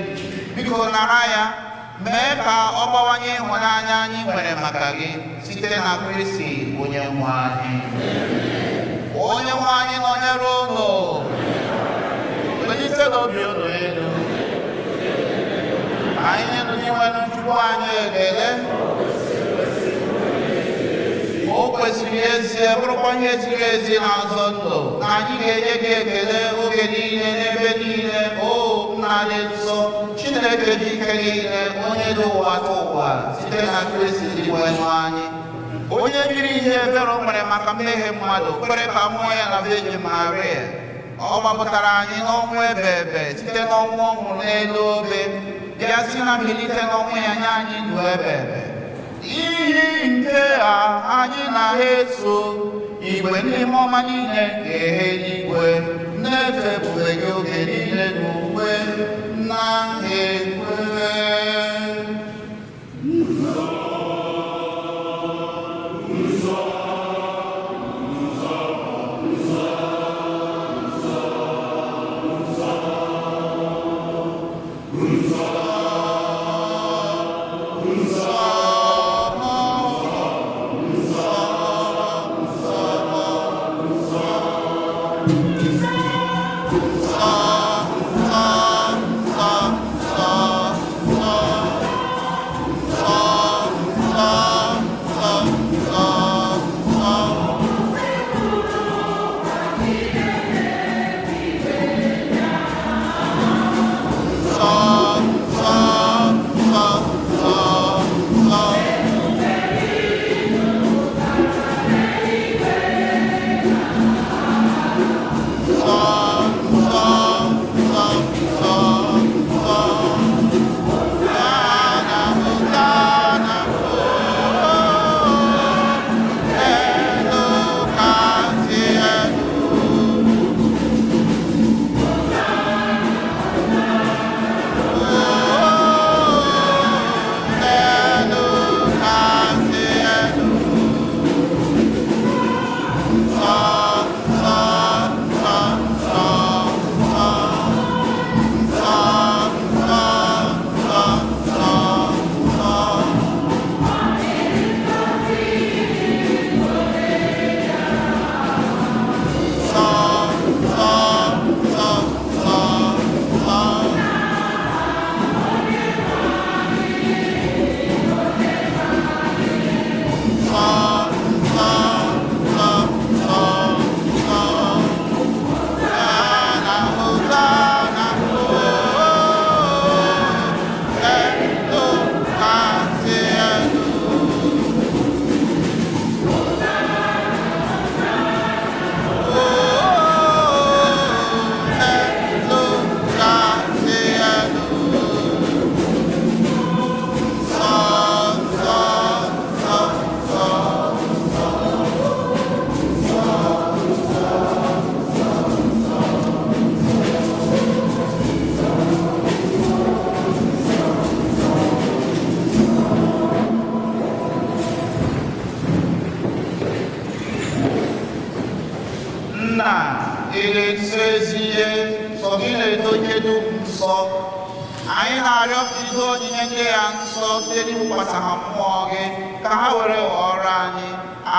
Biko nara ya, mee ka ọ gbawanye ịhụnanya anyị nwere maka gị site na Kristi onye nwe anyị. Onye nwe anyị nọnyere unu, welite n'obi unu elu. Anyị nyenụ n'inwe Chukwu anyị ekele. O kwesịrị ezie bụrụkwa ihe ziri ezi n'azọ ndụ na anyị ga-enye gị ekele oge niile n'ebe niile. O nna dị nsọ, Chineke dị ike niile, onye dị ụwa atọ ụwa site na Kristi onye anyị, onye jiri ihe ebere o nwere maka mmehie mmadụ kwere ka mmụọ ya na Virgin Maria. Ọ gbapụtara anyị n'ọnwụ ebe ebe site n'ọnwụ ọ nwụrụ n'elu obe, bịa si na mbilite n'ọnwụ ya nye anyị ndụ ebe ebe. Iyi nke a anyị na-eso igwe ndị ọma niile ga-ehe n'igwe na-efe ebube gị oge niile n'uwe na ekwe. nna ịdị nsọ ezi ihe sọ gị na-edoche dum nsọ anyị na-arịọ ido onyinye ndị ya nsọ site n'ikwasa ha mmụọ gị ka ha were ghọrọ anyị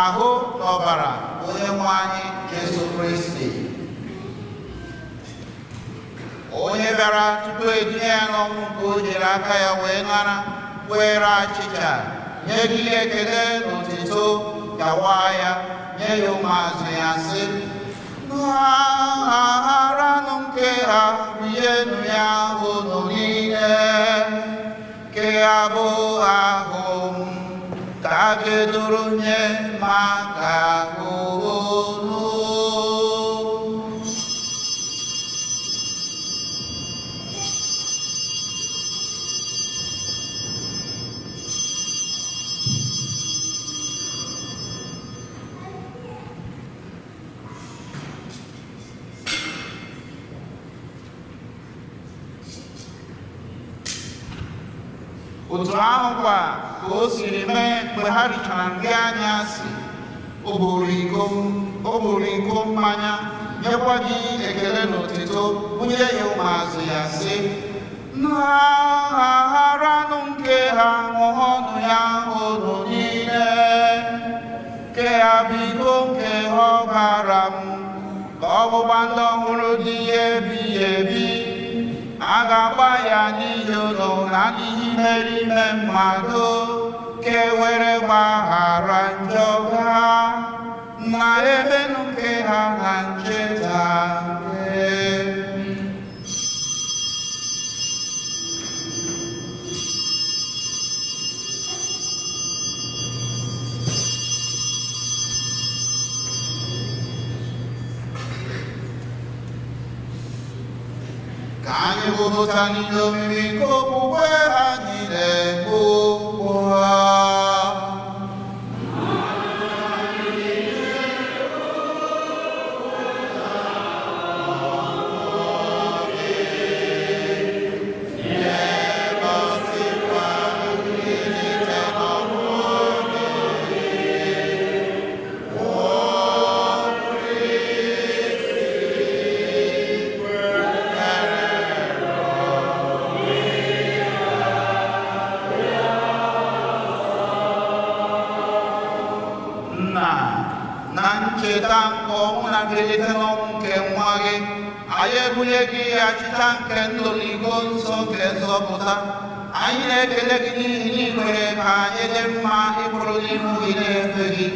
ahụ na ọbara onye nwe anyị Jesu Kristi onye bịara tupu edinye ya n'ọnwụ nke o jiri aka ya wee nara were achịcha nye gị ekele n'otito gawa ya nye ya ụmụazụ ya sị aranụ nke ha rienụ ya unu niile nke ya bụ ahụ m ka a ga-edoro nye maka unu. Otu ahụ kwa ka o siri mee mgbe ha richara nri anyasị o buru iko mmanya nyekwa gị ekele n'otito bunye ya ụmụazụ ya sị na-aranụ nke ha ṅụọnụ ya unu niile nke ya bụ iko nke ọbara m ka ọgbụgba ndụ ọhụrụ dị ya ebighị ebi a ga-agba ya n'ihi ụlọ na n'ihi mere ime mmadụ ka e were gbaghara njọ ha na emenụ nke ha na ncheta ka anyị hụta n'ihe omimi nke okpukpe ha niile ugbu a. Ncheta nke ọnwụ na mbilite n'ọnwụ nke nwa gị anyị ebunye gị achịcha nke ndụ na iko nsọ nke nzọpụta anyị na-ekele gị n'ihi na ikwere ka anyị dị mma ịbụrụ n'ihu gị na-efe gị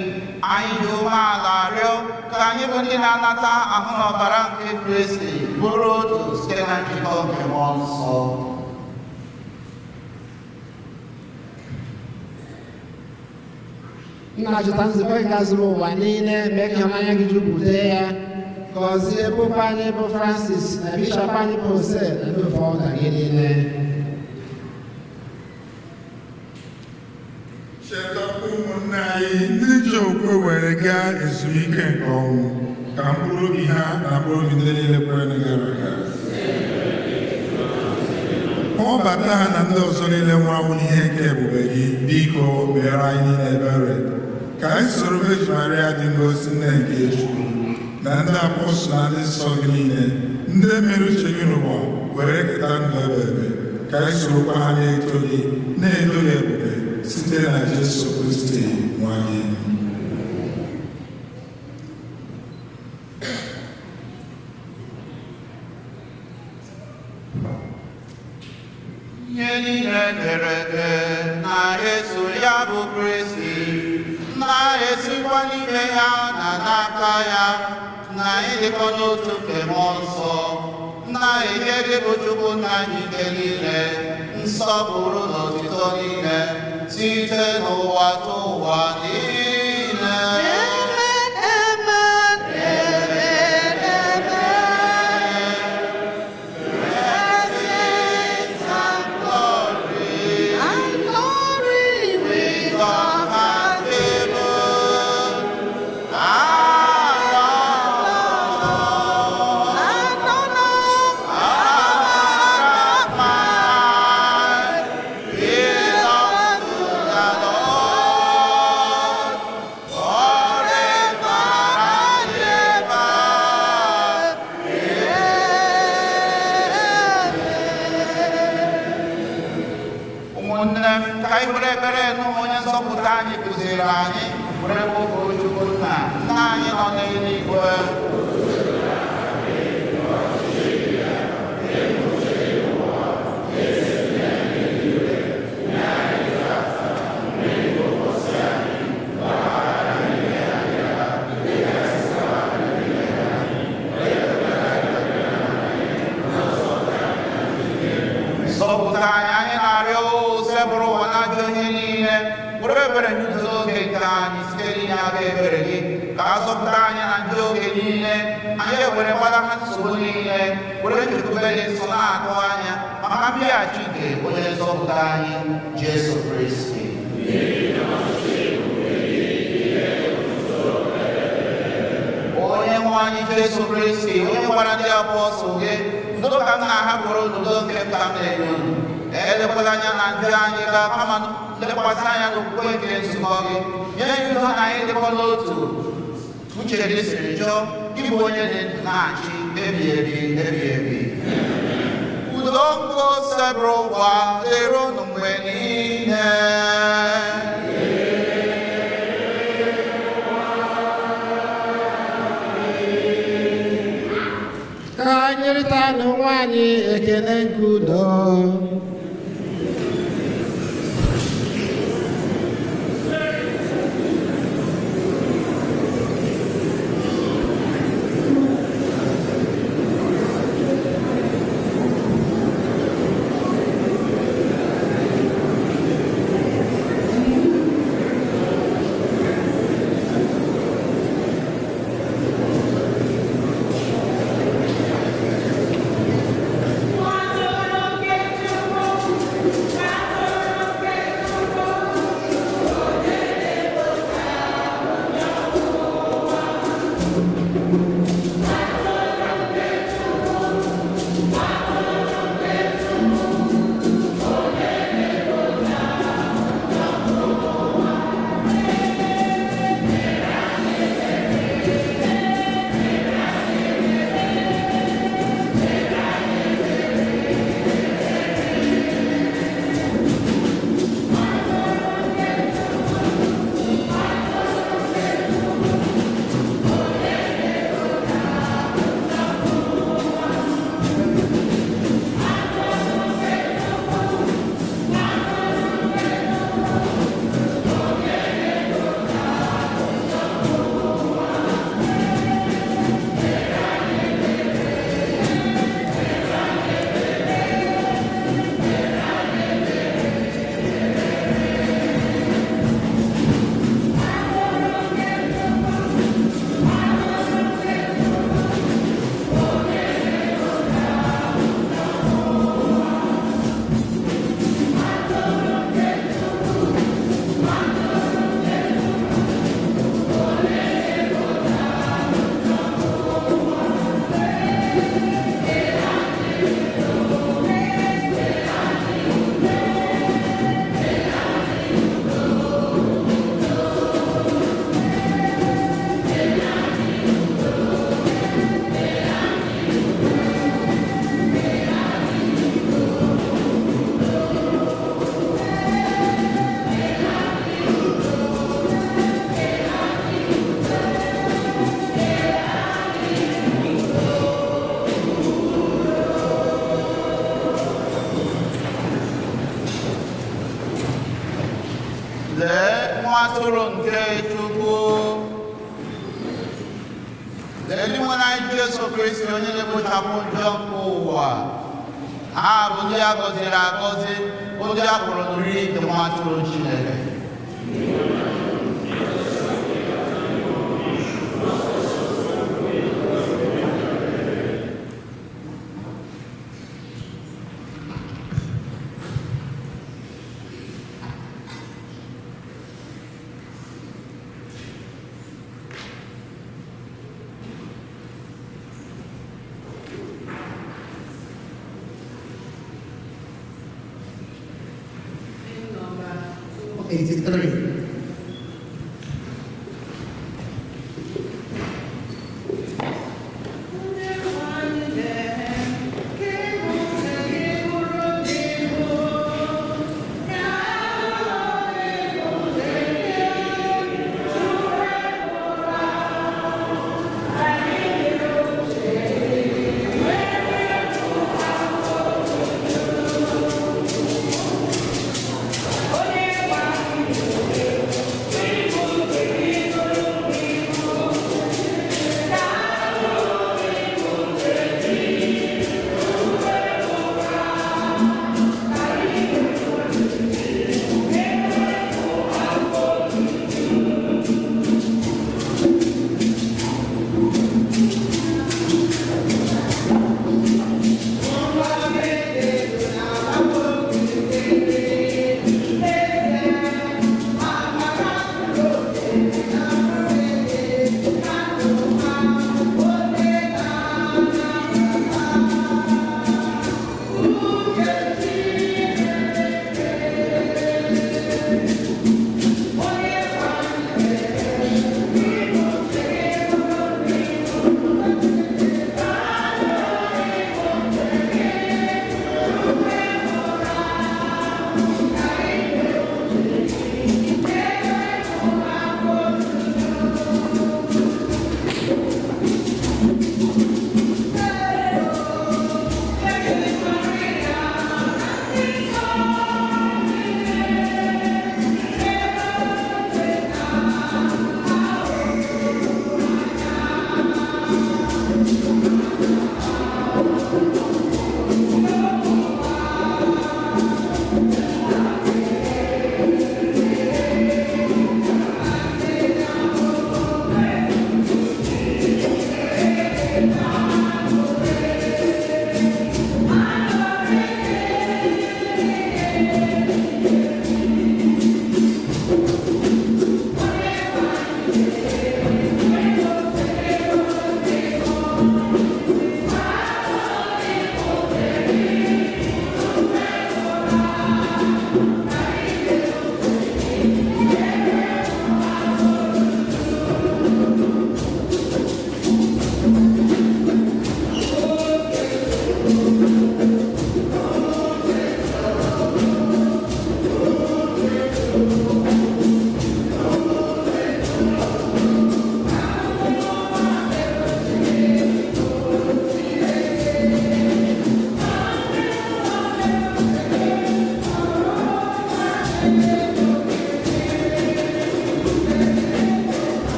anyị dị umeala rịọ ka anyị bụ ndị na-anata ahụ na ọbara nke Kristi bụrụ otu site na njikọ nke mmụọ nsọ.
Nna-achọta nzukọ gị gazuru ụwa niile mee ka ịhụnanya gị jupụta ya gọzie Pope anyị bụ Francis na Bishọp anyị bụ Jose na ndị ofe ọga gị niile.
Cheta ụmụnne anyị ndị ji okwe were gaa ezumike nke ọnwụ ka mkpụrụ obi ha na mkpụrụ obi ndị niile kwere gara aga kpọbata ha na ndị ọzọ niile nwụrụ anwụ n'ihe nke ebube gị biko mere anyị niile ebere ka anyị soro Virgin Maria dị ngozi nne nke Chukwu na ndị apọstọl na ndị nsọ gị niile ndị mere uche gị n'ụwa were keta ndụ ebe ebe ka anyị sorokwa ha na-eto gị na-edo gị ebube site na Jesu Kristi nwa gị.
Ihe niile dere ede na-eso ya bụ Kristi na-esikwa n'ime ya na n'aka ya na ịdịkọ n'otu nke mmụọ nsọ na-enye gị bụ Chukwu nna anyị nke niile nsọpụrụ na otuto niile site n'ụwa tụ ụwa niile. ụmụnne m ka anyị were ekpere nụ onye nzọpụta anyị kụziri anyị were kpọkuo Chukwu nna anyị nọ n'eluigwe. Zọpụta anyị na-arịọ sebụrụ ụwa na-ajọ ihe niile bụrụ ebere n'udo oge nke anyị site n'inye aka ebere gị ka a zọpụta anyị na ndị oge niile anyị ewere gbadaha nsogbu niile were nchekwube dị nsọ na-atụ anya maka mbịaghachi nke onye nzọpụta anyị Jesu Kristi. Onye nwe anyị Jesu Kristi onye gwara ndị apọstụl gị udo ka m na-ahapụrụ udo nke m ka m na-enye unu elekwala anya na ndị anyị ga kama lekwasị anya n'okwukwe nke nzukọ gị nye udo na anyị dịkọ n'otu uche gị siri chọọ ịbụ onye dị ndụ na-achị ebighị ebi. Udo nke sebụrụ ụwa dịrị unu mgbe niile.
Ka anyị rịta n'onwe anyị ekele nke udo.
atụrụ nke Chukwu. Lee nwe anyị Jesu Kristi onye na-ekpochapụ njọ nke ụwa. Ha bụ ndị a gọziri agọzi, ndị a kpọrọ n'oriri nke nwa atụrụ Chineke.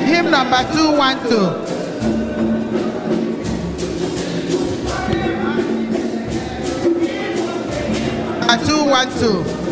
Hymn number 212. Number 212.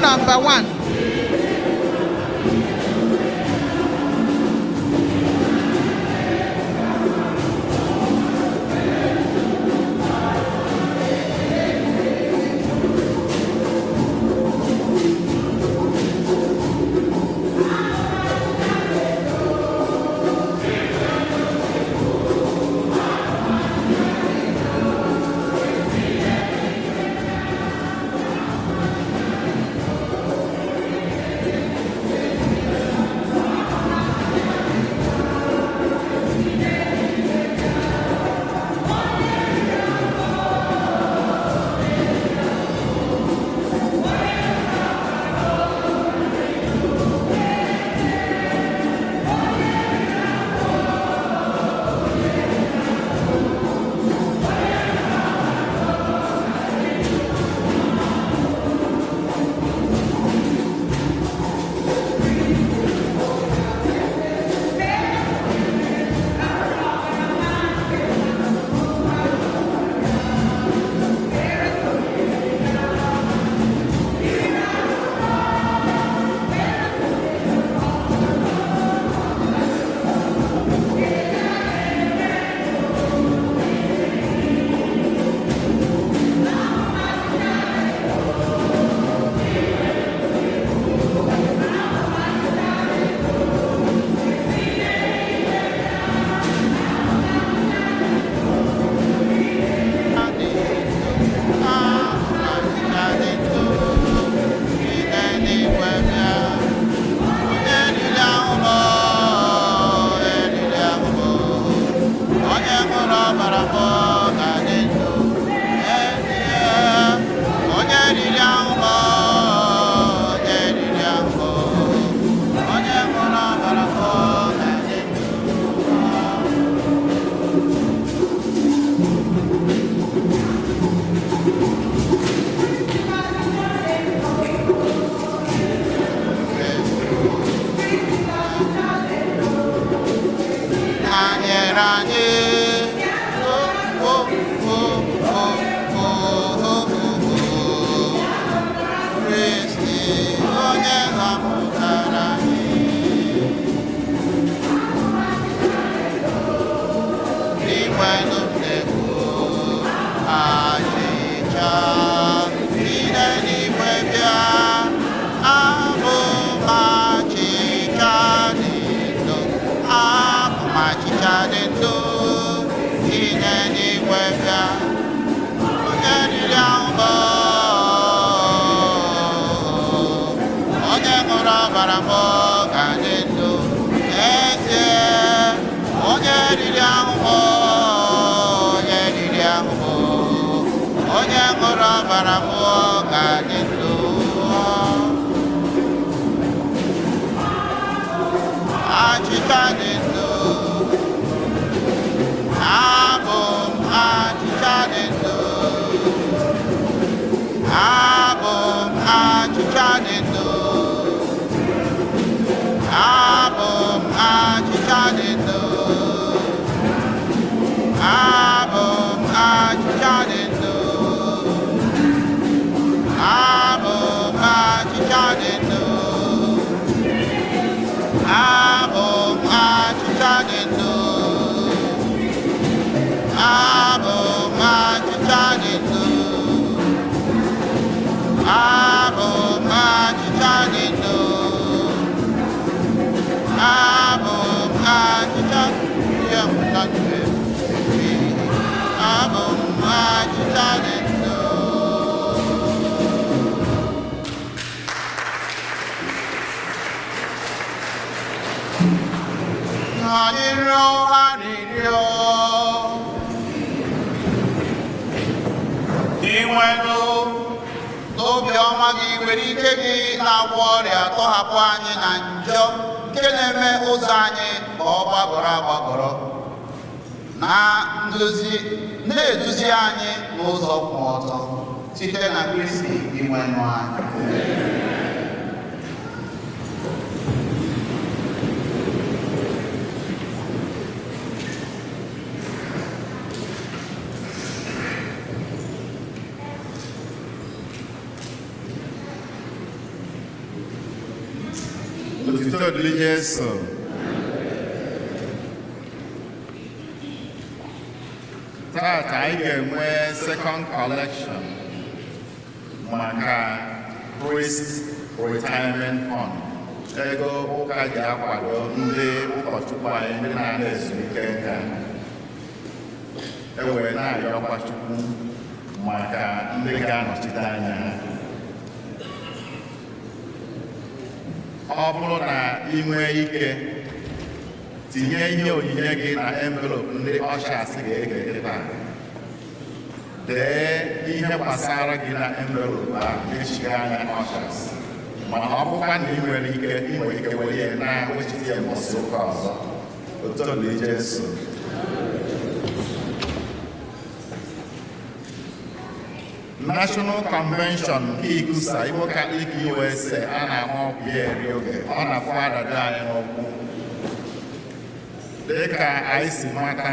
Number 1. onye ṅụrụ ọbara mmụọ ga-adị ndụ. Achịcha dị ndụ, abụ m achịcha dị ndụ, abụ m achịcha dị ndụ, abụ m achịcha dị ndụ, abụ m achịcha dị ndụ, abụ m achịcha dị ndụ, abụ m achịcha dị ndụ, abụ m achịcha dị ndụ, abụ m achịcha dị ndụ, abụ m achịcha ihe mmụta nke abụ m achịcha dị ndụ. Anyị rịọ arịrịọ inwenụ obiọma gị nwere ike gị na-agwọ ọrịa tọhapụ anyị na njọ nke na-eme ụzọ anyị ka ọ gbagọrọ agbagọrọ na-eduzi anyị n'ụzọ kwụ ọtọ site na Kristi inwenụ anyị.
Òtítọ́ ìdílé Jésù. Tata anyị ga-enwe second collection maka Priest Retirement Fund. Ego ụka ji akwado ndị ụkọchukwu anyị ndị na-ana ezumike nka. Ewere na-arịọkwa Chukwu maka ndị ga-anọchite anya ha. Ọ bụrụ na ị nwee ike tinye ihe onyinye gị na envelope ndị ushers ga-ekete taa. Dee ihe gbasara gị na envelope ahụ echighị anya ushers. Mana ọ bụkwa na ị nwere ike were ya na wechite ya mbọsị ụka ọzọ. Otu ole Jesu. National Convention nke Ikusa Igbo Catholic USA a na-ama ọgwụ ya eri oge ọ na-afụ adada anyị n'okwu. Dịka anyị si mata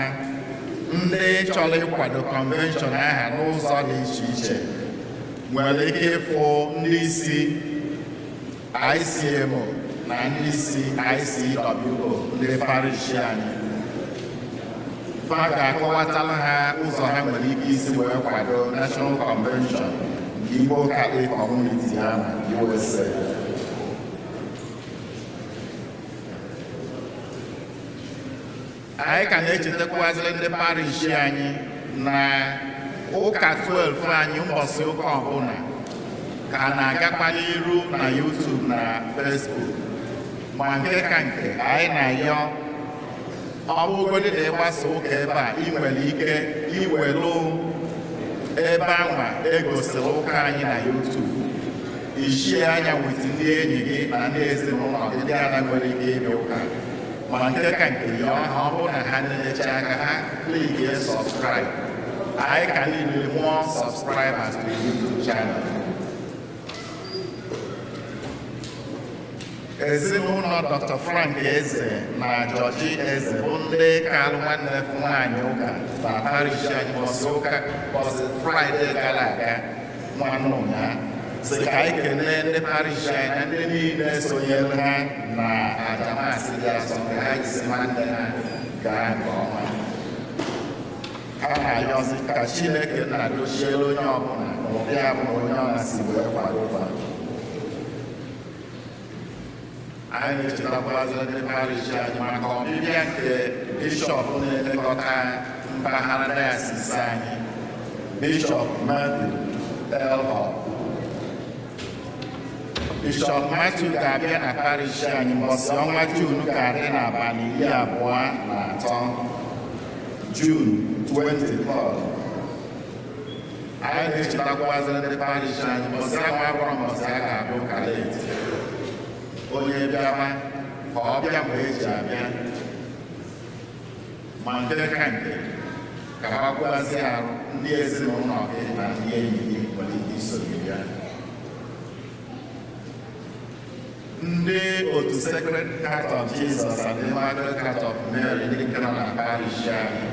ndị chọrọ ịkwado convention aha n'ụzọ dị iche iche nwere ike ịfụ ndị isi ICMO na ndị isi ICWO ndị parish anyị. Ha ga-akọwatala ha ụzọ ha nwere ike isi wee kwado National Convention nke Igbo Catholic Community ha na USA. Anyị ka na-echetakwaziri ndị parish anyị na ụka 12 anyị ụbọchị ụka ọbụla ka na-agakwa n'iru na YouTube na Facebook. Ma nke ka nke anyị na-ayọ ọ bụgodị na ịgbasa ụka ebe a ị nwere ike iwelu ebe anwa egosiri ụka anyị na YouTube ichie anya witi ndị enyi gị na ndị ezinụlọ gị ndị ana nwere ike ịbịa ụka. Ma nke ka nke ya ọ bụrụ na ha na-eche aka ha klikie subscribe. Anyị ka niile mụọ subscribers to YouTube channel. Ezinụlọ Dr. Frank Eze na Georgie Eze bụ ndị ka alụ nwanne nwaanyị ụka na parish anyị bọsị ụka bọsị Fraịde gara aga nwanne ụnyaahụ. Sị ka anyị kelee ndị parish anyị na ndị niile sonyere ha na ajamasị dị asọ nke ha jisi nwanne ha gaa nke ọma. Ha na-ayọzi ka Chineke na-adochielu onye ọbụla ụdị abụrụ onye ọ na-si wee kwado ụba. Anyị na-echetakwazị ndị parish anyị maka ọbịbịa nke bishọp na-elekọta mpaghara dayọsis anyị, Bishọp Matthew L. Hall. Bishọp Matthew ga-abịa na parish anyị mbọsị ọnwa Jun ga-adị n'abalị 23 June 23. anyị na-echetakwazị ndị parish anyị mbọsị ahụ abụrụ mbọsị a ga-abịa ụka leti onye bịama ka ọ bịa mgbe eji abịa ma nke ka nke ka ha gwazi arụ ndị ezinụlọ gị na ndị enyi gị nwere ike iso gị bịa. Ndị otu Sacred Heart of Jesus and the Immaculate Heart of Mary ndị nke nọ na parish anyị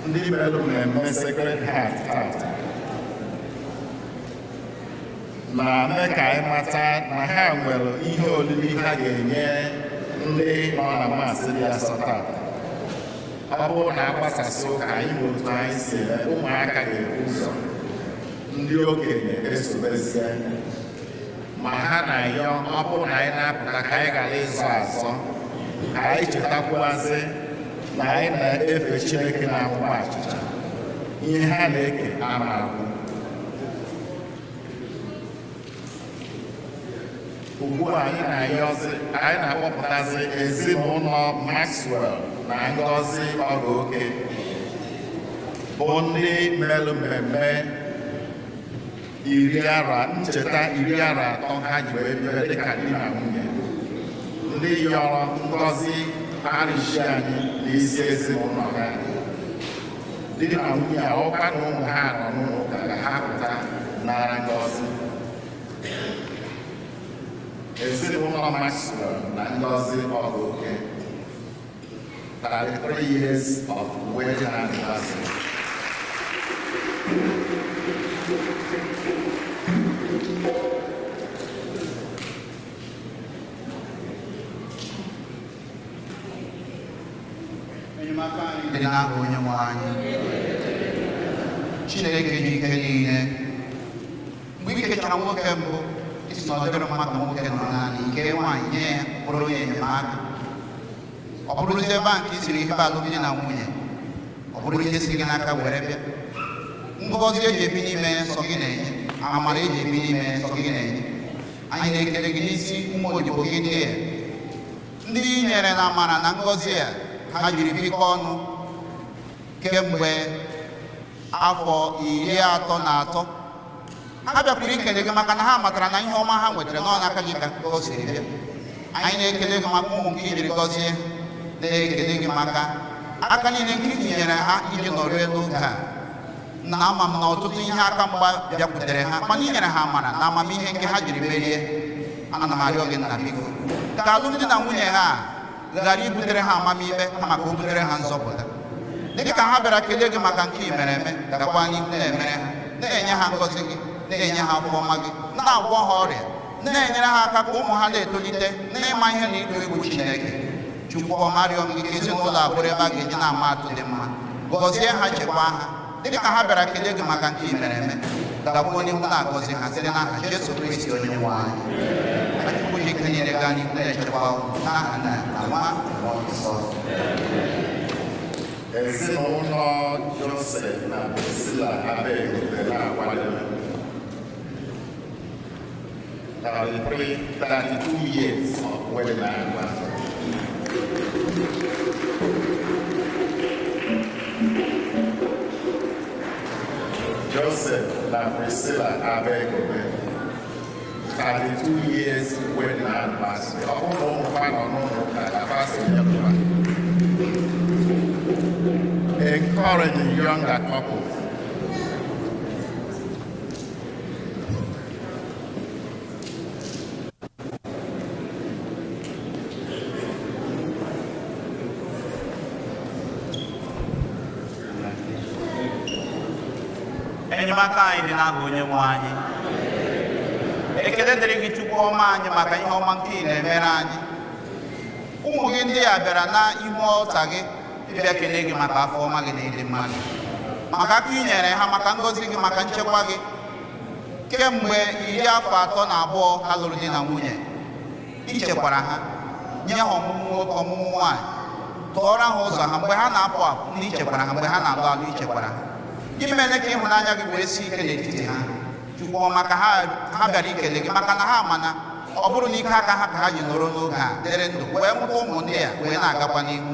ndị mere mmemme Sacred Heart tata na-eme ka anyị mata na ha nwere ihe olili ha ga-enye ndị nọ na Maasị dị Asọ tata. Ọ bụrụ na agbasasị ụka anyị bụ otu anyị si eme, ụmụaka ga-ebu ụzọ, ndị okenye esobezie, ma ha na-ayọ ọ bụrụ na anyị na-apụta ka anyị ghara ịzọ azọ, ka anyị chetakwazị na anyị na-efe Chineke na-ahụ achịcha, ihe ha na-eke ama ahụ. Ugbu a anyị na-akpọpụtazi ezinụlọ Maxwell na Ngozi Ogoke bụ ndị merụ mmemme ncheta 13 ha ji wee bịa dịka di na nwunye, ndị yọrọ ngọzi parish anyị n'isi ezinụlọ ha. Di na nwunye a ọkwa na ụmụ ha nọ n'ụka ka ha pụta nara ngọzi. Ezinụlọ Maxwell na Ngozi Ogoke, 33 years of wedding anniversary.
Dị n'aha Onyenwe anyị, Chineke ji ike niile, mgbe ike chọrọ nwoke mbụ isi na ọ dịrị mma ka nwoke nọ naanị, ike nwaanyị nye ya bụrụ onye enyemaka. Ọ bụrụzi ebe a nke isiri ihe alụmdi na nwunye, ọ bụrụ ihe si gị n'aka were bịa. Ngọzi eji ebi n'ime nsọ gị na-enye, amara eji ebi n'ime nsọ gị na-enye. Anyị na-ekele gị n'isi ụmụ odibo gị ndị a, ndị nyere na amara na ngọzi a ha jiri bikọ ọnụ kemgbe afọ 33. Ha bịakwuru ikele gị maka na ha matara na ihe ọma ha nwetara n'aka gị ka o siri bịa. Anyị na-ekele gị maka ụmụ nke ijiri gọzie, na-ekele gị maka aka niile nke tinyere ha iji nọrọ elu oge a. Na ama m na ọtụtụ ihe aka mgba bịakwutere ha, mana inyere ha amara na amamihe nke ha jiri merie. Ana m arịọ gị nna biko ka alụmdi na nwunye ha ghara ibutere ha amamihe maka o butere ha nzọpụta. Dịka ha bịara kelee gị maka nke i mere eme, gakwa n'ihu na-emere ha, na-enye ha ngọzi gị, na-enye ha afọ ọma gị, na-agwọ ha ọrịa, na-enyere ha aka ka ụmụ ha na-etolite n'ịma ihe na ịdụ egwu Chineke. Chukwu ọma, arịọ gị ka ezinụlọ a bụrụ ebe a ga-eji na-ama atụ dị mma. Gọzie ha, chekwaa ha. Dịka ha bịara kelee gị maka nke i mere eme, gakwuo n'ihu na-agọzi ha site n'aha Jesu Kristi Onyenwe anyị. Chukwu ji ike niile gaa n'ihu na-echekwa n'aha Nna na Nwa na Mmụọ Nsọ.
Ezinụlọ Joseph na Priscilla Abegobe na-akwadebe 32 years of wedding anniversary. Joseph na Priscilla Abegobe, 32 years wedding anniversary. Ọ bụrụ na ụmụ ha nọ n'ụlọ ka pastor nyekwa. Encouraging younger couples.
Enyemaka anyị dị n'aha Onyenwe anyị. Ekele dịrị gị Chukwu ọma anyị maka ihe ọma nke ị na-emere anyị. Ụmụ gị ndị a bịara n'ihu ọta gị ịbịa kelee gị maka afọ ọma gị na ịdị mma gị, maka aka i nyere ha, maka ngọzi gị, maka nchekwa gị. Kemgbe 32 ha lụrụ di na nwunye, ichekwara ha, nye ha ọmụmụ nwoke, ọmụmụ nwaanyị, tụọrọ ha ụzọ ha mgbe ha na-apụ apụ, na ichekwara ha mgbe ha na-alụ alụ, ichekwara ha. Imele ka ịhụnanya gị wee si ike n'etiti ha. Chukwu ọma, ka ha bịara ikele gị maka na ha ma na ọ bụrụ na ike aka ha ka ha ji nọrọ n'oge a dịrị ndụ wee mụta ụmụ ndị a wee na-agakwa n'ihu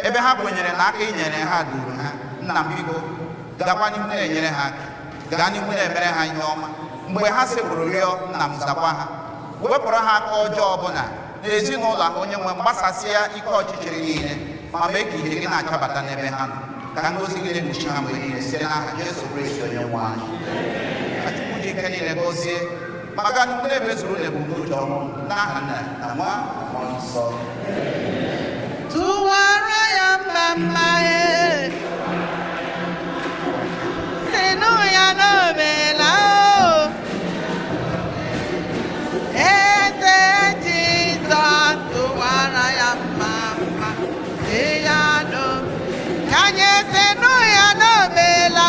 ebe ha kwenyere na aka inyere ha duru ha. Nna m biko gakwa n'ihu na-enyere ha aka, gaa n'ihu na-emere ha ihe ọma mgbe ha sekpụrụ rịọ na m zakwa ha wepụrụ ha aka ọjọọ ọbụla n'ezinụlọ ha onye nwe mgbasasịa ike ọchịchịrị niile ma mee ka ihe gị na-achabata n'ebe ha nọ ka ngozi gị na-ekpuchi ha mgbe niile site n'aha Jesu Kristi onye nwe anyị ka Chukwu dị ike niile gọzie ma gaa n'ihu na-emezuru n'ebumnuche ọnwụ n'aha Nna na Nwa na Mmụọ Nsọ.
Tụwara ya mma sinu ya n'omela eze Jizọs tụwara ya mma si ya no kanye sinu ya n'omela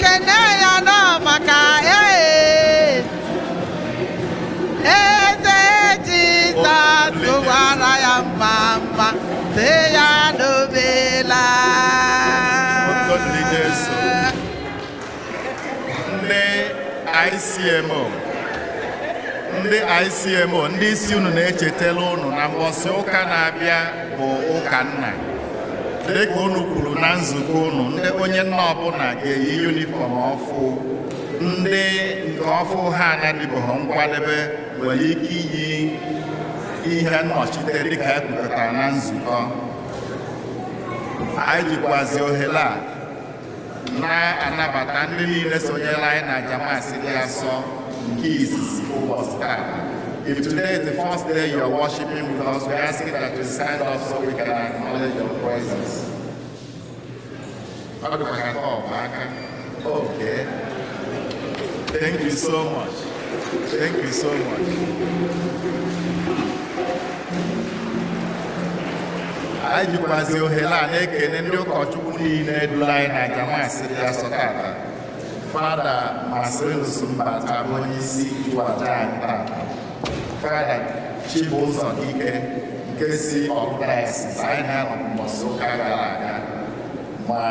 kene ya no maka eze Jizọs tụwara ya mma si ya n'omela.
Ndị ICMO ndị isi unu na-echetela unu na mbọsị ụka na-abịa bụ ụka nna dịka unu kwuru na nzukọ unu ndị onye nna ọbụla ga-eyi yunifọm ọfụ ndị nke ọfụ ha anadịbụghị nkwadebe nwere ike iyi ihe nnọchite dịka ekwupụtara na nzukọ. Anyị jikwazi ohere a na-anabata ndị niile sonyere anyị na Jamasị dị Asọ nke izizi ụbọchị taa. If today is the first day you are worshiping with us, we ask you that you stand up so we can acknowledge your presence. Okay. Thank you so much. Thank you so much. Anyị jikwazi ohere a na-ekene ndị ụkọchukwu niile edula anyị na Jamasị dị Asọ tata. Fada Marcelus Mbata bụ onye isi nchụaja anyị tata. Fada Chibụzọ Dike nke si Ọlụdaịsis anyị na-anọ mbọsị ụka gara aga ma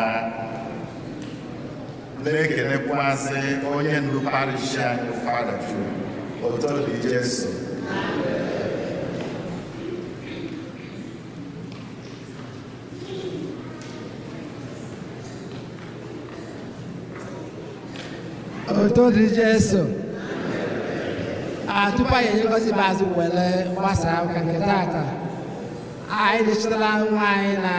na-ekenekwazị onye ndu parish anyị Fada Juu Otoli Jesu.
Otoli Jesu. Tupu anyị enye ngozi bazụ were gbasara ụka nke tata anyị dechitala nwa anyị na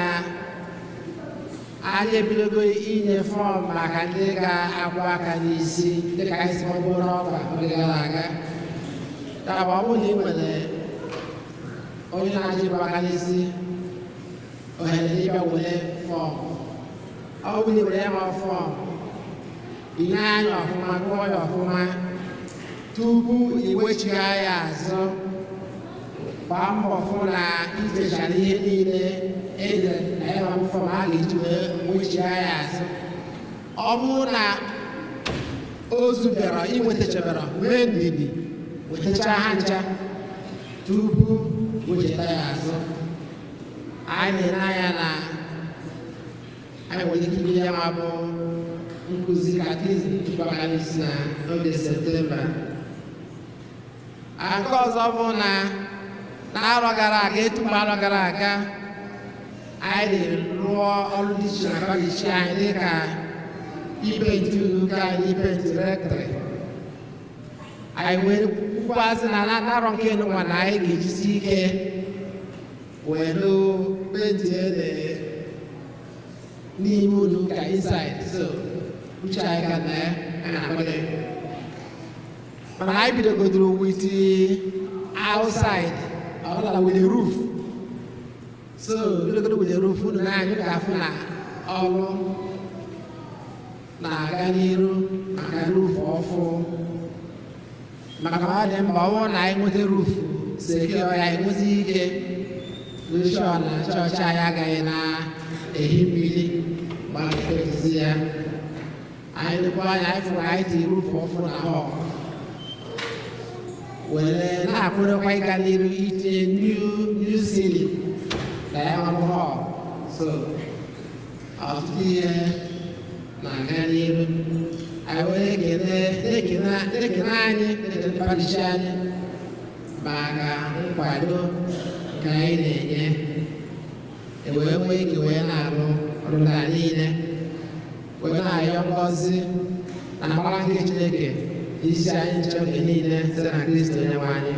anyị ebidogo inye fọm maka ndị ga-akwụ aka n'isi dịka anyị si maọbụ n'ọkwa oge gara aga. Ọ bụrụ na ị nwere onye na-achịkwa aka n'isi ohere ịbịa were fọm, ọ bụrụ na ị were ya ma fọm inye anya ọfụma gụọ ya ọfụma tupu iwechigha ya azụ gbaa mbọ fụ na itechara ihe niile edere na ya bụ fọm a ga-eji wee wechigha ya azụ. Ọ bụrụ na ozu bịara inwetachebara nwee ndidi wetacha ha ncha tupu wecheta ya azụ. Anyị na-ere anya na anyị nwere ike ibe ya ma bụ nkuzi katikizim gbara n'isi na n'oge Septemba. Nke ọzọ bụ na n'arọ gara aga etupu arọ gara aga anyị na-rụọ ọrụ dị iche na parishi anyị dịka ipenti ụka anyị ipenti rektịrị. Anyị wee kwukwazị na n'arọ nke nwa na anyị ga-ejisi ike wee lụ penti ede n'ime ụlọ ụka inside. So uche anyị ka na ya na-akwado mana anyị bidogodoro with outside ọbụla with the roof. So bidogodo with the roof unu na anyị ga-afụ na ọrụ na-aga n'iru maka roof ọfụ maka ọ dị mkpa ọ bụrụ na anyị nweta roof seke ọya enwezi ike n'ushọ na chọọchị anyị agaghị na-ehi mmiri gbapezi ya. Anyị dịkwa anya anyị fụrụ anyị ti roof ọfụ na họl were na-akwụrụkwa ịga n'iru itinye new ceiling na ya nwabụ họl. So ọtụtụ ihe na-aga n'iru. Anyị were ekene anyị ekene parish anyị maka nkwado nke anyị na-enye wee nwee ike wee na-arụ ọrụ na niile. wee na-ayọ ngọzi na amara nke Chineke isi anyị nche oge niile site na Kristo Onyenwe anyị.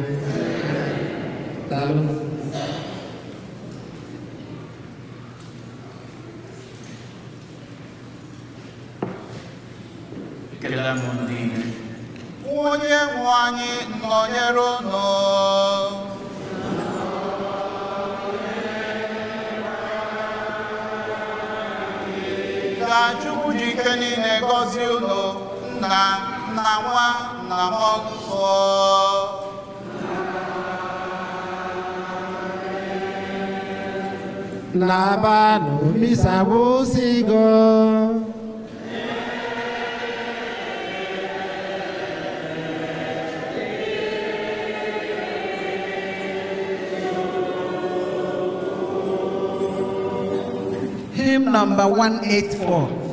Daalụ.
Onye nwe anyị nọnyere unu. Ka Chukwu ji ike niile gọzie unu, Nna na Nwa na Mmụọ Nsọ.
Labanụ misa gwụsịgo.
Hymn number 184.